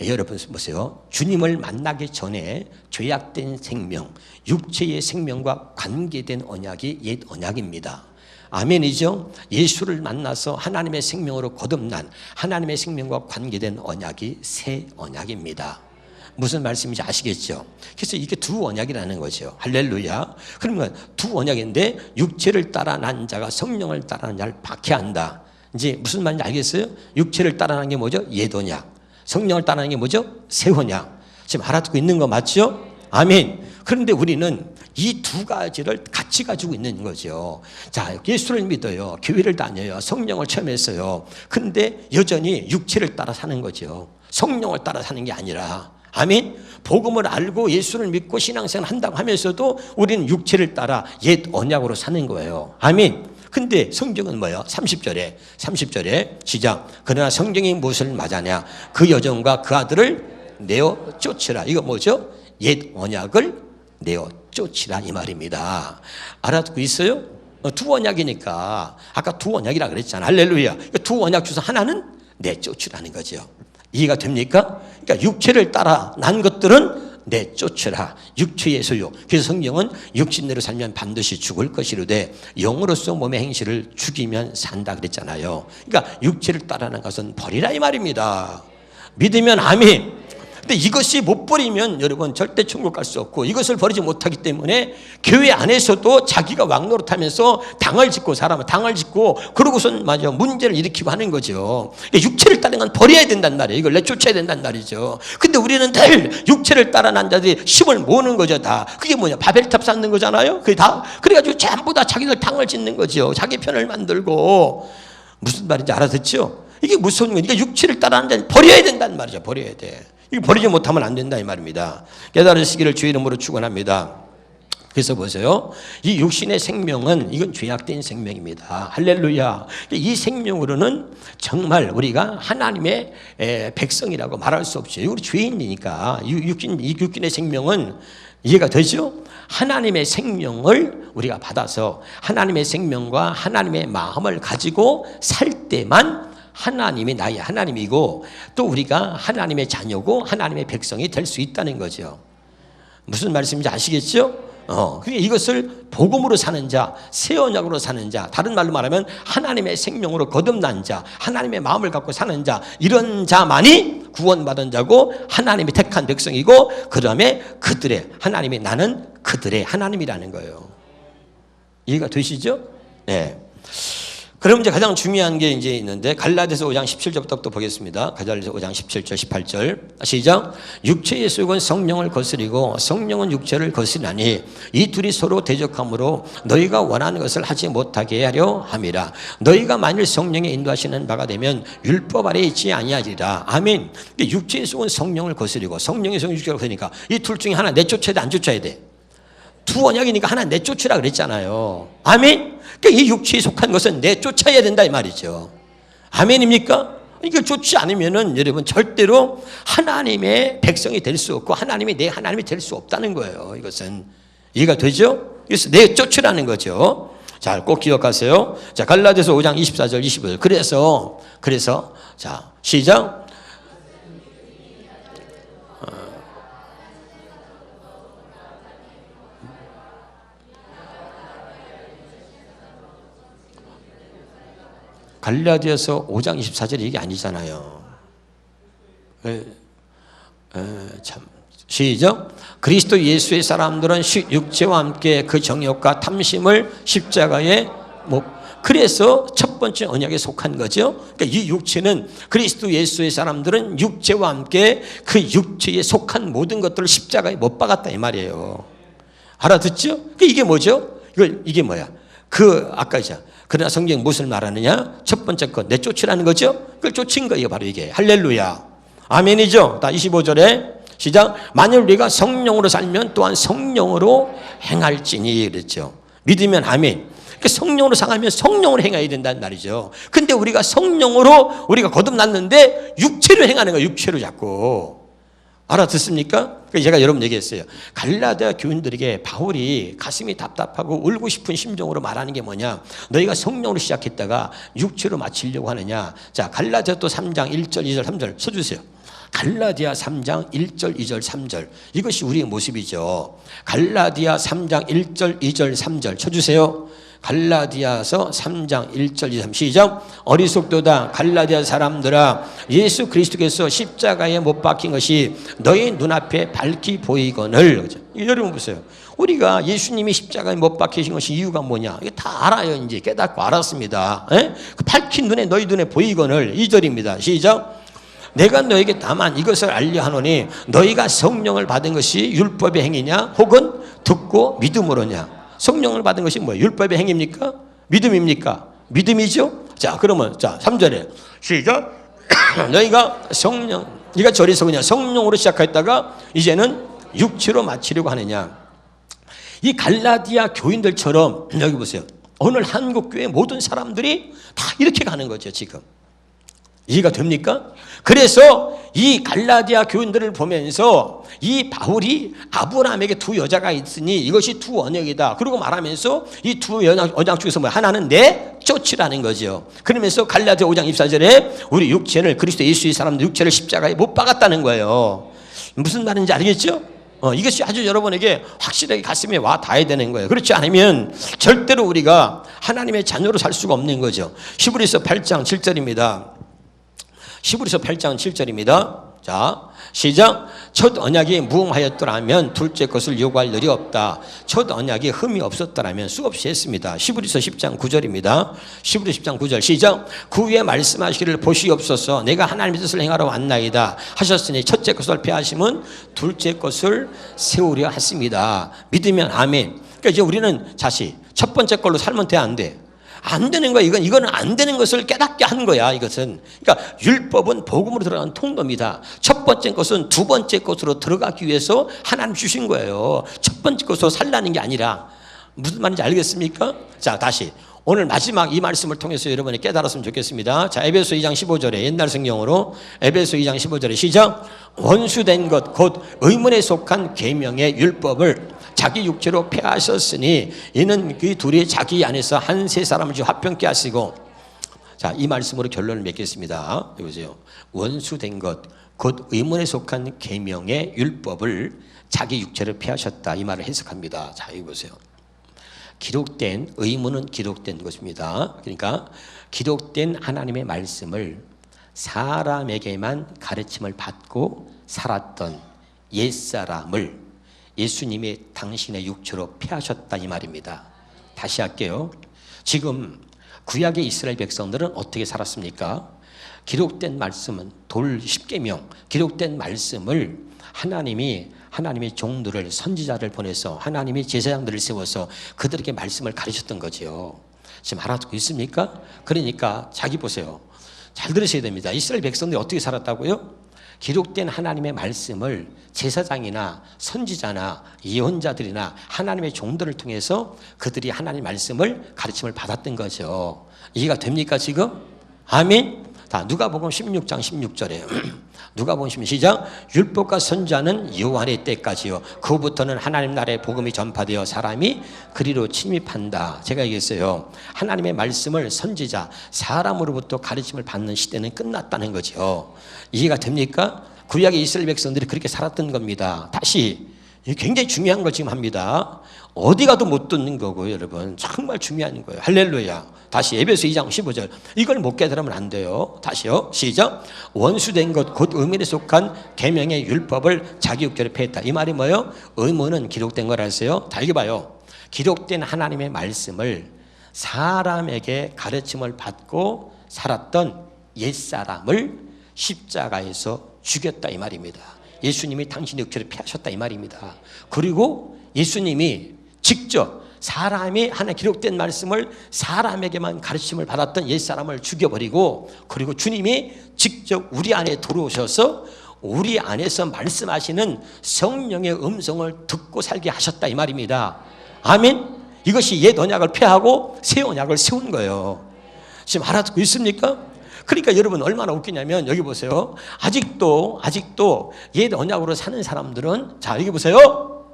여러분 보세요. 주님을 만나기 전에 죄악된 생명, 육체의 생명과 관계된 언약이 옛 언약입니다. 아멘이죠. 예수를 만나서 하나님의 생명으로 거듭난 하나님의 생명과 관계된 언약이 새 언약입니다. 무슨 말씀인지 아시겠죠? 그래서 이게 두 언약이라는 거죠. 할렐루야. 그러면 두 언약인데 육체를 따라 난 자가 성령을 따라 난 자를 박해한다. 이제 무슨 말인지 알겠어요? 육체를 따라 난 게 뭐죠? 옛 언약. 성령을 따르는 게 뭐죠? 새 언약. 지금 알아듣고 있는 거 맞죠? 아멘. 그런데 우리는 이 두 가지를 같이 가지고 있는 거죠. 자, 예수를 믿어요. 교회를 다녀요. 성령을 체험했어요. 그런데 여전히 육체를 따라 사는 거죠. 성령을 따라 사는 게 아니라. 아멘. 복음을 알고 예수를 믿고 신앙생활 한다고 하면서도 우리는 육체를 따라 옛 언약으로 사는 거예요. 아멘. 근데 성경은 뭐예요? 30절에 시작. 그러나 성경이 무엇을 맞아냐? 그 여종과 그 아들을 내어 쫓으라. 이거 뭐죠? 옛 언약을 내어 쫓으라 이 말입니다. 알아듣고 있어요? 두 언약이니까 아까 두 언약이라 그랬잖아. 할렐루야. 두 언약 중에서 하나는 내쫓으라는 거죠. 이해가 됩니까? 그러니까 육체를 따라 난 것들은 내쫓으라. 육체의 소유. 그래서 성경은 육신대로 살면 반드시 죽을 것이로되 영으로서 몸의 행실을 죽이면 산다 그랬잖아요. 그러니까 육체를 따르는 것은 버리라 이 말입니다. 믿으면 아멘. 근데 이것이 못 버리면 여러분 절대 천국 갈 수 없고, 이것을 버리지 못하기 때문에 교회 안에서도 자기가 왕노릇하면서 당을 짓고 사람은 당을 짓고 그러고선 맞아 문제를 일으키고 하는 거죠. 육체를 따르는 건 버려야 된단 말이에요. 이걸 내쫓아야 된단 말이죠. 근데 우리는 늘 육체를 따라 난 자들이 힘을 모으는 거죠. 다 그게 뭐냐, 바벨탑 쌓는 거잖아요. 그게 다 그래가지고 전부 다 자기들 당을 짓는 거죠. 자기 편을 만들고. 무슨 말인지 알아듣죠? 이게 무서운 거예요. 그러니까 육체를 따라하는 자는 버려야 된단 말이죠. 버려야 돼. 이거 버리지 못하면 안 된다 이 말입니다. 깨달으시기를 주의 이름으로 축원합니다. 그래서 보세요. 이 육신의 생명은 이건 죄악된 생명입니다. 할렐루야. 이 생명으로는 정말 우리가 하나님의 백성이라고 말할 수 없죠. 우리 죄인이니까 이 육신의 생명은 이해가 되죠? 하나님의 생명을 우리가 받아서 하나님의 생명과 하나님의 마음을 가지고 살 때만 하나님이 나의 하나님이고 또 우리가 하나님의 자녀고 하나님의 백성이 될 수 있다는 거죠. 무슨 말씀인지 아시겠죠? 그러니까 이것을 복음으로 사는 자, 새 언약으로 사는 자, 다른 말로 말하면 하나님의 생명으로 거듭난 자, 하나님의 마음을 갖고 사는 자, 이런 자만이 구원받은 자고 하나님이 택한 백성이고, 그 다음에 그들의 하나님이, 나는 그들의 하나님이라는 거예요. 이해가 되시죠? 네. 그럼 이제 가장 중요한 게 이제 있는데, 갈라디아서 5장 17절부터 또 보겠습니다. 갈라디아서 5장 17절, 18절. 시작. 육체의 속은 성령을 거스리고 성령은 육체를 거스리나니 이 둘이 서로 대적함으로 너희가 원하는 것을 하지 못하게 하려 함이라. 너희가 만일 성령의 인도하시는 바가 되면 율법 아래 있지 아니하리라. 아멘. 육체의 속은 성령을 거스리고 성령의 속은 육체를 거스리니까 이 둘 중에 하나 내쫓아야 돼, 안 쫓아야 돼? 두 언약이니까 하나 내쫓으라 그랬잖아요. 아멘. 그러니까 이 육체에 속한 것은 내쫓아야 된다 이 말이죠. 아멘입니까? 이걸 쫓지 않으면은 여러분 절대로 하나님의 백성이 될 수 없고 하나님이 내 하나님이 될 수 없다는 거예요. 이것은 이해가 되죠? 그래서 내쫓으라는 거죠. 자, 꼭 기억하세요. 자, 갈라디아서 5장 24절 25절. 그래서 자, 시작. 갈라디아서 5장 24절 이게 아니잖아요. 참. 시작. 그리스도 예수의 사람들은 육체와 함께 그 정욕과 탐심을 십자가에 못. 그래서 첫 번째 언약에 속한 거죠. 그러니까 이 육체는 그리스도 예수의 사람들은 육체와 함께 그 육체에 속한 모든 것들을 십자가에 못 박았다 이 말이에요. 알아듣죠? 이게 뭐죠? 이게 뭐야? 아까 이제 그러나 성경이 무엇을 말하느냐? 첫 번째 것 내쫓으라는 거죠. 그걸 쫓은 거예요. 바로 이게. 할렐루야. 아멘이죠. 다 25절에 시작. 만일 우리가 성령으로 살면 또한 성령으로 행할지니 그랬죠. 믿으면 아멘. 그러니까 성령으로 살면 성령으로 행해야 된다는 말이죠. 근데 우리가 성령으로 우리가 거듭났는데 육체로 행하는 거예요. 육체로 자꾸. 알아듣습니까? 제가 여러분 얘기했어요. 갈라디아 교인들에게 바울이 가슴이 답답하고 울고 싶은 심정으로 말하는 게 뭐냐? 너희가 성령으로 시작했다가 육체로 마치려고 하느냐? 자, 갈라디아 또 3장 1절, 2절, 3절 써주세요. 갈라디아 3장 1절, 2절, 3절. 이것이 우리의 모습이죠. 갈라디아 3장 1절, 2절, 3절 쳐주세요. 갈라디아서 3장 1절 2, 3 시작. 어리석도다 갈라디아 사람들아, 예수 그리스도께서 십자가에 못 박힌 것이 너희 눈앞에 밝히 보이거늘. 여러분 보세요. 우리가 예수님이 십자가에 못 박히신 것이 이유가 뭐냐? 이게 다 알아요. 이제 깨닫고 알았습니다. 그 밝힌 눈에 너희 눈에 보이거늘. 2절입니다. 시작. 내가 너에게 다만 이것을 알려 하노니 너희가 성령을 받은 것이 율법의 행위냐 혹은 듣고 믿음으로냐. 성령을 받은 것이 뭐예요? 율법의 행위입니까? 믿음입니까? 믿음이죠. 자, 그러면 자 3절에 시작. 너희가 어리서 그냥 성령으로 시작했다가 이제는 육체로 마치려고 하느냐. 이 갈라디아 교인들처럼 여기 보세요. 오늘 한국교회 모든 사람들이 다 이렇게 가는 거죠. 지금 이해가 됩니까? 그래서 이 갈라디아 교인들을 보면서 이 바울이 아브라함에게 두 여자가 있으니 이것이 두 언약이다. 그리고 말하면서 이 두 언약 중에서 뭐 하나는 내 쫓이라는 거죠. 그러면서 갈라디아 5장 24절에 우리 육체를 그리스도 예수의 사람들 육체를 십자가에 못 박았다는 거예요. 무슨 말인지 알겠죠? 이것이 아주 여러분에게 확실하게 가슴에 와 닿아야 되는 거예요. 그렇지 않으면 절대로 우리가 하나님의 자녀로 살 수가 없는 거죠. 히브리서 8장 7절입니다. 히브리서 8장 7절입니다. 자, 시작. 첫 언약이 무응하였더라면 둘째 것을 요구할 일이 없다. 첫 언약이 흠이 없었더라면 수없이 했습니다. 히브리서 10장 9절입니다. 히브리서 10장 9절 시작. 그 위에 말씀하시기를 보시옵소서 내가 하나님의 뜻을 행하러 왔나이다 하셨으니 첫째 것을 폐하심은 둘째 것을 세우려 했습니다. 믿으면 아멘. 그러니까 이제 우리는 첫 번째 걸로 살면 돼, 안 돼? 안 되는 거야. 이거는 안 되는 것을 깨닫게 한 거야. 이것은. 그러니까 율법은 복음으로 들어가는 통로입니다. 첫 번째 것은 두 번째 것으로 들어가기 위해서 하나님 주신 거예요. 첫 번째 것으로 살라는 게 아니라. 무슨 말인지 알겠습니까? 자, 다시. 오늘 마지막 이 말씀을 통해서 여러분이 깨달았으면 좋겠습니다. 자, 에베소 2장 15절에 옛날 성경으로 에베소 2장 15절에 시작. 원수된 것 곧 의문에 속한 계명의 율법을 자기 육체로 폐하셨으니 이는 그 둘이 자기 안에서 한 세 사람을 화평케 하시고. 자, 이 말씀으로 결론을 맺겠습니다. 보세요. 원수된 것 곧 의문에 속한 계명의 율법을 자기 육체로 폐하셨다. 이 말을 해석합니다. 자, 이거 보세요. 기록된 의문은 기록된 것입니다. 그러니까 기록된 하나님의 말씀을 사람에게만 가르침을 받고 살았던 옛사람을 예수님이 당신의 육체로 폐하셨다 이 말입니다. 다시 할게요. 지금 구약의 이스라엘 백성들은 어떻게 살았습니까? 기록된 말씀은 돌 10계명 기록된 말씀을 하나님의 종들을 선지자를 보내서 하나님의 제사장들을 세워서 그들에게 말씀을 가르쳤던 거죠. 지금 알아듣고 있습니까? 그러니까 자기 보세요. 잘 들으셔야 됩니다. 이스라엘 백성들이 어떻게 살았다고요? 기록된 하나님의 말씀을 제사장이나 선지자나 예언자들이나 하나님의 종들을 통해서 그들이 하나님의 말씀을 가르침을 받았던 거죠. 이해가 됩니까 지금? 아멘. 자, 누가복음 16장 16절에 누가복음 16장 시작. 율법과 선지자는 요한의 때까지요. 그후부터는 하나님 나라의 복음이 전파되어 사람이 그리로 침입한다. 제가 얘기했어요. 하나님의 말씀을 선지자 사람으로부터 가르침을 받는 시대는 끝났다는 거죠. 이해가 됩니까? 구약의 이스라엘 백성들이 그렇게 살았던 겁니다. 다시 굉장히 중요한 걸 지금 합니다. 어디 가도 못 듣는 거고요, 여러분. 정말 중요한 거예요. 할렐루야. 다시 에베소 2장 15절. 이걸 못 깨달으면 안 돼요. 다시요. 시작. 원수된 것 곧 의문에 속한 계명의 율법을 자기 육체로 폐했다. 이 말이 뭐예요? 의문은 기록된 걸 아세요? 다 읽어봐요. 기록된 하나님의 말씀을 사람에게 가르침을 받고 살았던 옛사람을 십자가에서 죽였다 이 말입니다. 예수님이 당신의 육체를 폐하셨다 이 말입니다. 그리고 예수님이 직접 사람이 하나 기록된 말씀을 사람에게만 가르침을 받았던 옛사람을 죽여버리고 그리고 주님이 직접 우리 안에 들어오셔서 우리 안에서 말씀하시는 성령의 음성을 듣고 살게 하셨다 이 말입니다. 아멘. 이것이 옛 언약을 폐하고 새 언약을 세운 거예요. 지금 알아듣고 있습니까? 그러니까 여러분 얼마나 웃기냐면 여기 보세요. 아직도 옛 언약으로 사는 사람들은 자 여기 보세요.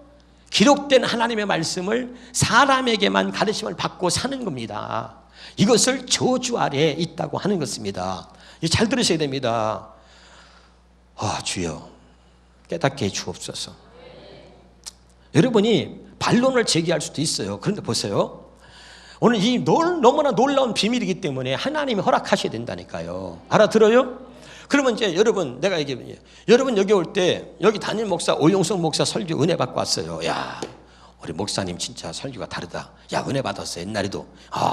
기록된 하나님의 말씀을 사람에게만 가르침을 받고 사는 겁니다. 이것을 저주 아래에 있다고 하는 것입니다. 잘 들으셔야 됩니다. 주여 깨닫게 해 주옵소서. 여러분이 반론을 제기할 수도 있어요. 그런데 보세요. 오늘 너무나 놀라운 비밀이기 때문에 하나님이 허락하셔야 된다니까요. 알아들어요? 그러면 이제 여러분 내가 얘기해요. 여러분 여기 올 때 여기 담임 목사 오용석 목사 설교 은혜 받고 왔어요. 야 우리 목사님 진짜 설교가 다르다. 야, 은혜 받았어. 옛날에도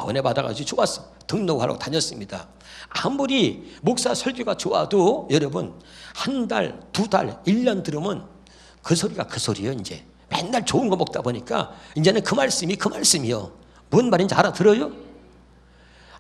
은혜 받아가지고 좋았어. 등록하러 다녔습니다. 아무리 목사 설교가 좋아도 여러분 한 달, 두 달, 1년 들으면 그 소리가 그 소리예요. 이제 맨날 좋은 거 먹다 보니까 이제는 그 말씀이 그 말씀이요. 뭔 말인지 알아들어요?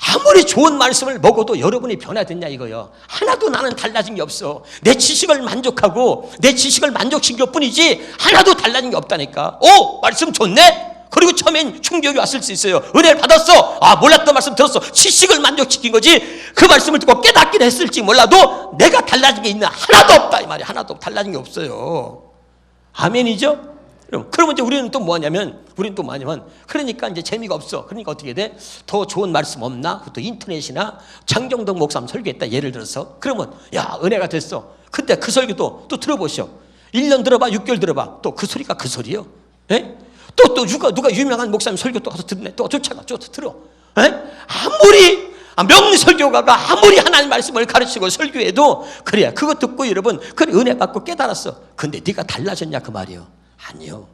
아무리 좋은 말씀을 먹어도 여러분이 변화됐냐 이거요. 하나도 나는 달라진 게 없어. 내 지식을 만족하고 내 지식을 만족시킨 것 뿐이지 하나도 달라진 게 없다니까. 말씀 좋네? 그리고 처음엔 충격이 왔을 수 있어요. 은혜를 받았어. 몰랐던 말씀 들었어. 지식을 만족시킨 거지. 그 말씀을 듣고 깨닫긴 했을지 몰라도 내가 달라진 게 있나? 하나도 없다 이 말이야. 하나도 달라진 게 없어요. 아멘이죠? 그러면 이제 우리는 또 뭐냐면, 그러니까 이제 재미가 없어. 그러니까 어떻게 돼? 더 좋은 말씀 없나? 또 인터넷이나 장정동 목사님 설교했다. 예를 들어서. 그러면, 야, 은혜가 됐어. 근데 그 설교도 또 들어보시오. 1년 들어봐, 6개월 들어봐. 또 그 소리가 그 소리요. 예? 또 누가 유명한 목사님 설교 또 가서 듣네. 또 쫓아가, 들어. 예? 아무리 명설교가가 아무리 하나님 말씀을 가르치고 설교해도 그래야 그거 듣고 여러분 그래 은혜 받고 깨달았어. 근데 네가 달라졌냐 그 말이요. 아니요.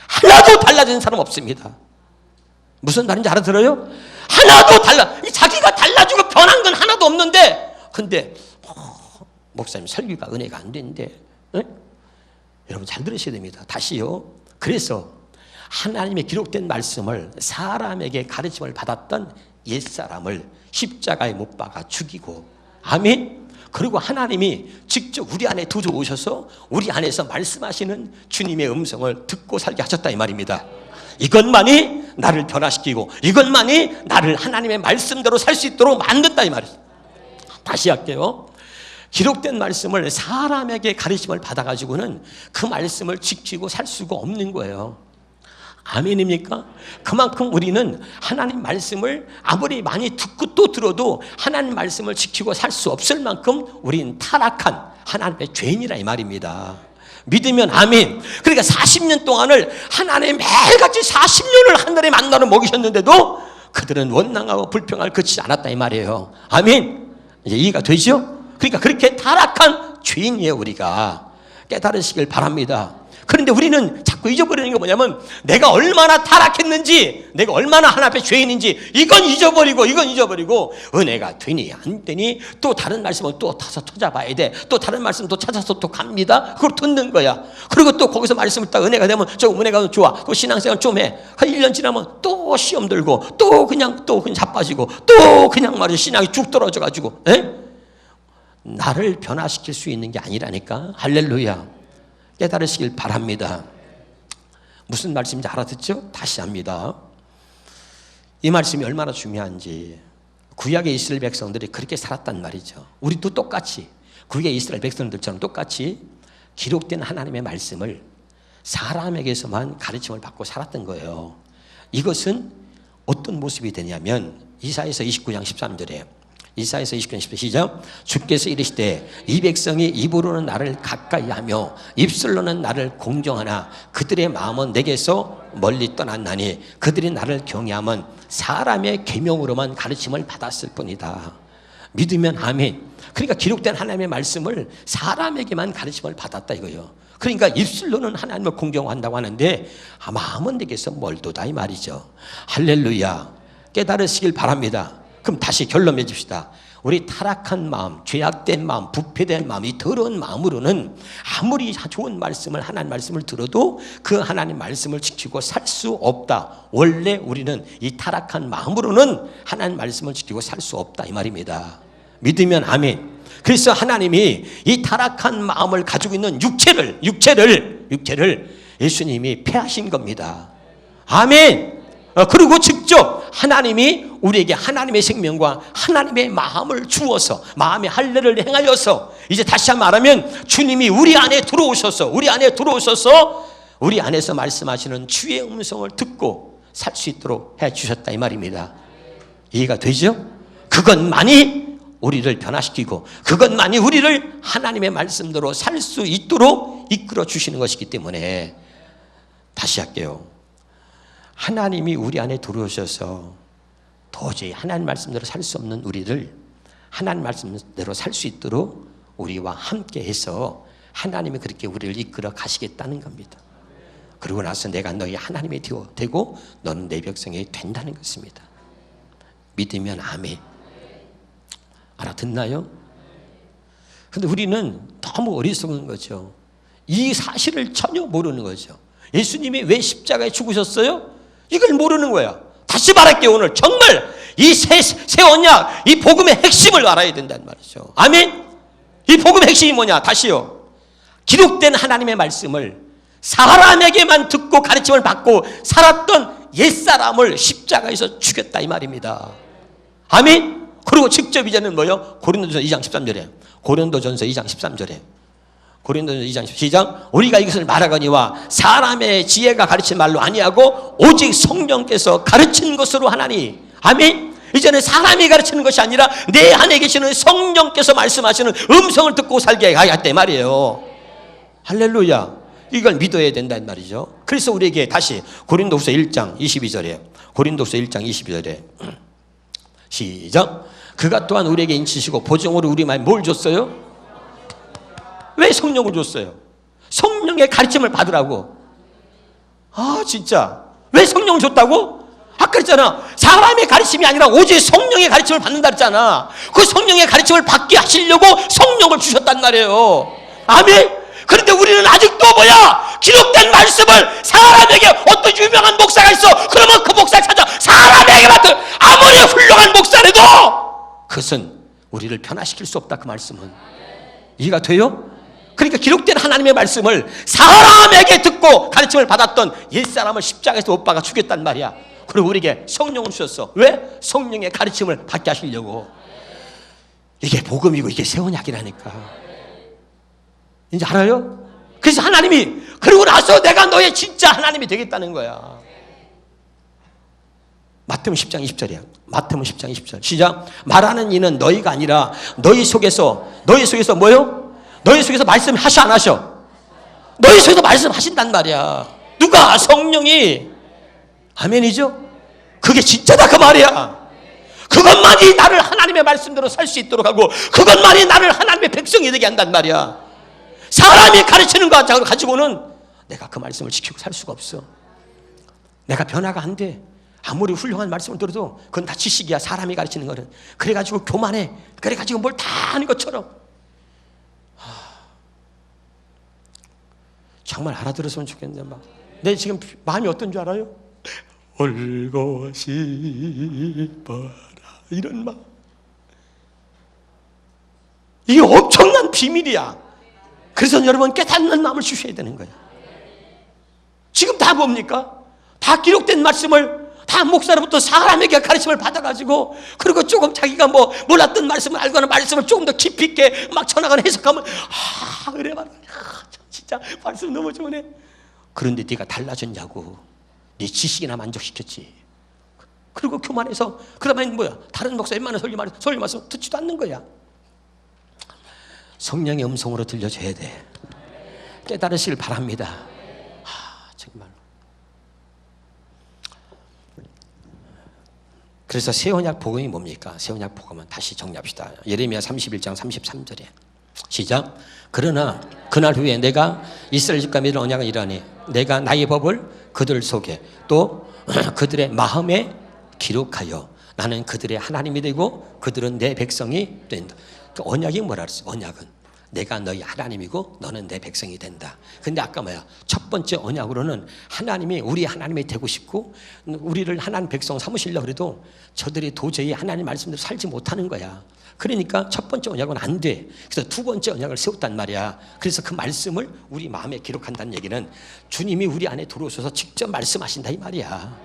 하나도 달라진 사람 없습니다. 무슨 말인지 알아들어요? 하나도 자기가 달라지고 변한 건 하나도 없는데 근데 목사님 설교가 은혜가 안 되는데 여러분 잘 들으셔야 됩니다. 다시요. 그래서 하나님의 기록된 말씀을 사람에게 가르침을 받았던 옛사람을 십자가에 못 박아 죽이고 아멘. 그리고 하나님이 직접 우리 안에 들어오셔서 우리 안에서 말씀하시는 주님의 음성을 듣고 살게 하셨다 이 말입니다. 이것만이 나를 변화시키고 이것만이 나를 하나님의 말씀대로 살 수 있도록 만든다 이 말이에요. 다시 할게요. 기록된 말씀을 사람에게 가르침을 받아가지고는 그 말씀을 지키고 살 수가 없는 거예요. 아멘입니까? 그만큼 우리는 하나님 말씀을 아무리 많이 듣고 또 들어도 하나님 말씀을 지키고 살 수 없을 만큼 우리는 타락한 하나님의 죄인이라 이 말입니다. 믿으면 아멘. 그러니까 40년 동안을 하나님 매일같이 40년을 하늘의 만나를 먹이셨는데도 그들은 원망하고 불평을 그치지 않았다 이 말이에요. 아멘. 이제 이해가 되죠? 그러니까 그렇게 타락한 죄인이에요. 우리가 깨달으시길 바랍니다. 그런데 우리는 자꾸 잊어버리는 게 뭐냐면 내가 얼마나 타락했는지 내가 얼마나 하나님 앞에 죄인인지 이건 잊어버리고 은혜가 되니 안 되니 또 다른 말씀을 또 다서 찾아봐야 돼. 또 다른 말씀 또 찾아서 또 갑니다. 그걸 듣는 거야. 그리고 또 거기서 말씀을 딱 은혜가 되면 저 은혜가 좋아. 그 신앙생활 좀 해. 한 1년 지나면 또 시험 들고 또 그냥 자빠지고 또 그냥 말이야 신앙이 쭉 떨어져가지고 나를 변화시킬 수 있는 게 아니라니까. 할렐루야. 깨달으시길 바랍니다. 무슨 말씀인지 알아듣죠? 다시 합니다. 이 말씀이 얼마나 중요한지. 구약의 이스라엘 백성들이 그렇게 살았단 말이죠. 우리도 똑같이 구약의 이스라엘 백성들처럼 똑같이 기록된 하나님의 말씀을 사람에게서만 가르침을 받고 살았던 거예요. 이것은 어떤 모습이 되냐면 이사야서 29장 13절에 이사야서 29장 10절 시작. 주께서 이르시되 이 백성이 입으로는 나를 가까이하며 입술로는 나를 공경하나 그들의 마음은 내게서 멀리 떠났나니 그들이 나를 경외함은 사람의 계명으로만 가르침을 받았을 뿐이다. 믿으면 아멘. 그러니까 기록된 하나님의 말씀을 사람에게만 가르침을 받았다 이거예요. 그러니까 입술로는 하나님을 공경한다고 하는데 마음은 내게서 멀도다 이 말이죠. 할렐루야. 깨달으시길 바랍니다. 그럼 다시 결론 맺읍시다. 우리 타락한 마음, 죄악된 마음, 부패된 마음, 이 더러운 마음으로는 아무리 좋은 말씀을 하나님 말씀을 들어도 그 하나님 말씀을 지키고 살 수 없다. 원래 우리는 이 타락한 마음으로는 하나님 말씀을 지키고 살 수 없다 이 말입니다. 믿으면 아멘. 그래서 하나님이 이 타락한 마음을 가지고 있는 육체를 예수님이 폐하신 겁니다. 아멘. 그리고 직접 하나님이 우리에게 하나님의 생명과 하나님의 마음을 주어서 마음의 할례를 행하여서 이제 다시 한번 말하면 주님이 우리 안에 들어오셔서 우리 안에서 말씀하시는 주의 음성을 듣고 살 수 있도록 해주셨다 이 말입니다. 이해가 되죠? 그것만이 우리를 변화시키고 그것만이 우리를 하나님의 말씀대로 살 수 있도록 이끌어 주시는 것이기 때문에 다시 할게요. 하나님이 우리 안에 들어오셔서 도저히 하나님 말씀대로 살 수 없는 우리를 하나님 말씀대로 살 수 있도록 우리와 함께 해서 하나님이 그렇게 우리를 이끌어 가시겠다는 겁니다. 그러고 나서 내가 너희 하나님이 되고 너는 내 백성이 된다는 것입니다. 믿으면 아멘. 알아듣나요? 근데 우리는 너무 어리석은 거죠. 이 사실을 전혀 모르는 거죠. 예수님이 왜 십자가에 죽으셨어요? 이걸 모르는 거야. 다시 말할게요. 오늘 정말 이 새 언약, 이 복음의 핵심을 알아야 된다는 말이죠. 아멘. 이 복음의 핵심이 뭐냐? 다시요. 기록된 하나님의 말씀을 사람에게만 듣고 가르침을 받고 살았던 옛사람을 십자가에서 죽였다 이 말입니다. 아멘. 그리고 직접 이제는 뭐요? 고린도전서 2장 13절에 고린도전서 2장 13절에 고린도전서 2장 13절 우리가 이것을 말하거니와 사람의 지혜가 가르친 말로 아니하고 오직 성령께서 가르친 것으로 하나니. 아멘. 이제는 사람이 가르치는 것이 아니라 내 안에 계시는 성령께서 말씀하시는 음성을 듣고 살게 하였다 말이에요. 할렐루야. 이걸 믿어야 된다는 말이죠. 그래서 우리에게 다시 고린도후서 1장 22절에 고린도후서 1장 22절에 시작. 그가 또한 우리에게 인치시고 보증으로 우리 마음에 뭘 줬어요? 왜 성령을 줬어요? 성령의 가르침을 받으라고. 아 진짜 왜 성령을 줬다고? 아까 그랬잖아. 사람의 가르침이 아니라 오직 성령의 가르침을 받는다 그랬잖아. 그 성령의 가르침을 받게 하시려고 성령을 주셨단 말이에요. 아멘. 그런데 우리는 아직도 뭐야? 기록된 말씀을 사람에게 어떤 유명한 목사가 있어. 그러면 그 목사를 찾아 사람에게 맡은 아무리 훌륭한 목사라도 그것은 우리를 변화시킬 수 없다. 그 말씀은 이해가 돼요? 그러니까 기록된 하나님의 말씀을 사람에게 듣고 가르침을 받았던 옛사람을 십자가에서 못 박아 죽였단 말이야. 그리고 우리에게 성령을 주셨어. 왜? 성령의 가르침을 받게 하시려고. 이게 복음이고 이게 새 언약이라니까. 이제 알아요? 그래서 하나님이 그러고 나서 내가 너의 진짜 하나님이 되겠다는 거야. 마태복음 10장 20절이야. 마태복음 10장 20절 시작. 말하는 이는 너희가 아니라 너희 속에서 뭐요? 너희 속에서 말씀하셔 안 하셔? 너희 속에서 말씀하신단 말이야. 누가? 성령이. 아멘이죠? 그게 진짜다 그 말이야. 그것만이 나를 하나님의 말씀대로 살 수 있도록 하고 그것만이 나를 하나님의 백성이 되게 한단 말이야. 사람이 가르치는 것 가지고는 내가 그 말씀을 지키고 살 수가 없어. 내가 변화가 안 돼. 아무리 훌륭한 말씀을 들어도 그건 다 지식이야. 사람이 가르치는 거는. 그래가지고 교만해. 그래가지고 뭘 다 아는 것처럼. 정말 알아들었으면 좋겠는데 막. 내 지금 마음이 어떤 줄 알아요? 울고 싶어라 이런 마음. 이게 엄청난 비밀이야. 그래서 여러분 깨닫는 마음을 주셔야 되는 거예요. 지금 다 뭡니까? 다 기록된 말씀을 다 목사로부터 사람에게 가르침을 받아가지고 그리고 조금 자기가 뭐 몰랐던 말씀을 알거나 말씀을 조금 더 깊이 있게 막 전하거나 해석하면 그래 말이야. 진짜 말씀 너무 좋으네. 그런데 네가 달라졌냐고. 네 지식이나 만족시켰지. 그리고 교만해서 그러면 뭐야? 다른 목사 웬만한 설교 말씀 듣지도 않는 거야. 성령의 음성으로 들려줘야 돼. 깨달으시길 바랍니다. 정말. 그래서 새 언약 복음이 뭡니까? 새 언약 복음은 다시 정리합시다. 예레미야 31장 33절에 시작. 그러나 그날 후에 내가 이스라엘 집과 맺은 언약은 이러하니 내가 나의 법을 그들 속에 또 그들의 마음에 기록하여 나는 그들의 하나님이 되고 그들은 내 백성이 된다. 그 언약이 뭐라 그랬어? 언약은 내가 너희 하나님이고 너는 내 백성이 된다. 근데 아까 뭐야? 첫 번째 언약으로는 하나님이 우리 하나님이 되고 싶고 우리를 하나님 백성 삼으시려고 해도 저들이 도저히 하나님 말씀대로 살지 못하는 거야. 그러니까 첫 번째 언약은 안 돼. 그래서 두 번째 언약을 세웠단 말이야. 그래서 그 말씀을 우리 마음에 기록한다는 얘기는 주님이 우리 안에 들어오셔서 직접 말씀하신다 이 말이야.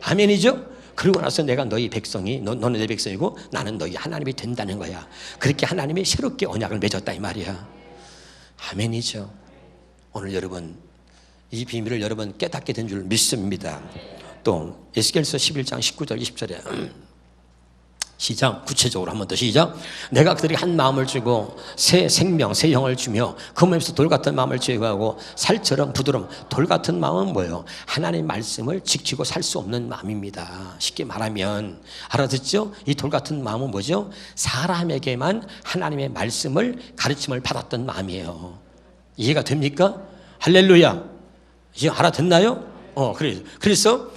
아멘이죠? 그러고 나서 내가 너희 백성이 너는 내 백성이고 나는 너희 하나님이 된다는 거야. 그렇게 하나님이 새롭게 언약을 맺었다 이 말이야. 아멘이죠? 오늘 여러분 이 비밀을 여러분 깨닫게 된 줄 믿습니다. 또 에스겔서 11장 19절 20절에 시작. 구체적으로 한 번 더 시작. 내가 그들에게 한 마음을 주고 새 생명 새 영을 주며 그 몸에서 돌 같은 마음을 제거하고 살처럼 부드러움. 돌 같은 마음은 뭐예요? 하나님의 말씀을 지키고 살 수 없는 마음입니다. 쉽게 말하면 알아듣죠? 이 돌 같은 마음은 뭐죠? 사람에게만 하나님의 말씀을 가르침을 받았던 마음이에요. 이해가 됩니까? 할렐루야. 지금 알아듣나요? 그래서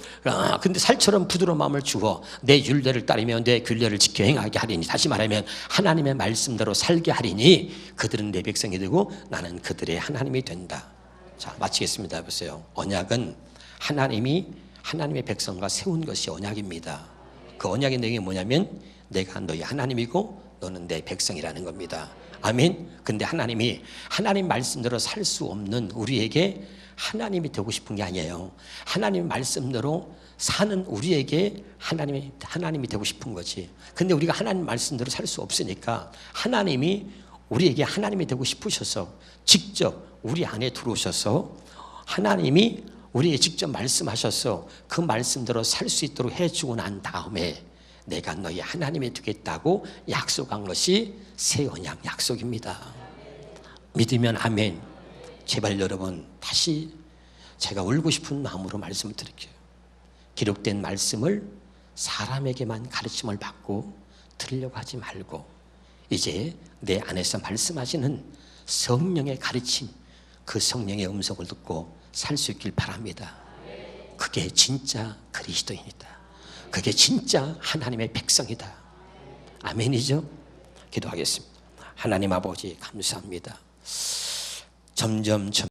근데 살처럼 부드러운 마음을 주어 내 율례를 따르며 내 규례를 지켜 행하게 하리니, 다시 말하면 하나님의 말씀대로 살게 하리니 그들은 내 백성이 되고 나는 그들의 하나님이 된다. 자, 마치겠습니다. 보세요. 언약은 하나님의 백성과 세운 것이 언약입니다. 그 언약의 내용이 뭐냐면 내가 너희 하나님이고 너는 내 백성이라는 겁니다. 아멘. 근데 하나님 말씀대로 살 수 없는 우리에게 하나님이 되고 싶은 게 아니에요. 하나님 말씀대로 사는 우리에게 하나님이 되고 싶은 거지. 근데 우리가 하나님 말씀대로 살 수 없으니까 하나님이 우리에게 하나님이 되고 싶으셔서 직접 우리 안에 들어오셔서 하나님이 우리에게 직접 말씀하셔서 그 말씀대로 살 수 있도록 해주고 난 다음에 내가 너희 하나님이 되겠다고 약속한 것이 새 언약 약속입니다. 믿으면 아멘. 제발 여러분, 다시 제가 울고 싶은 마음으로 말씀을 드릴게요. 기록된 말씀을 사람에게만 가르침을 받고 들으려고 하지 말고 이제 내 안에서 말씀하시는 성령의 가르침, 그 성령의 음성을 듣고 살 수 있길 바랍니다. 그게 진짜 그리스도인이다. 그게 진짜 하나님의 백성이다. 아멘이죠? 기도하겠습니다. 하나님 아버지 감사합니다. 점점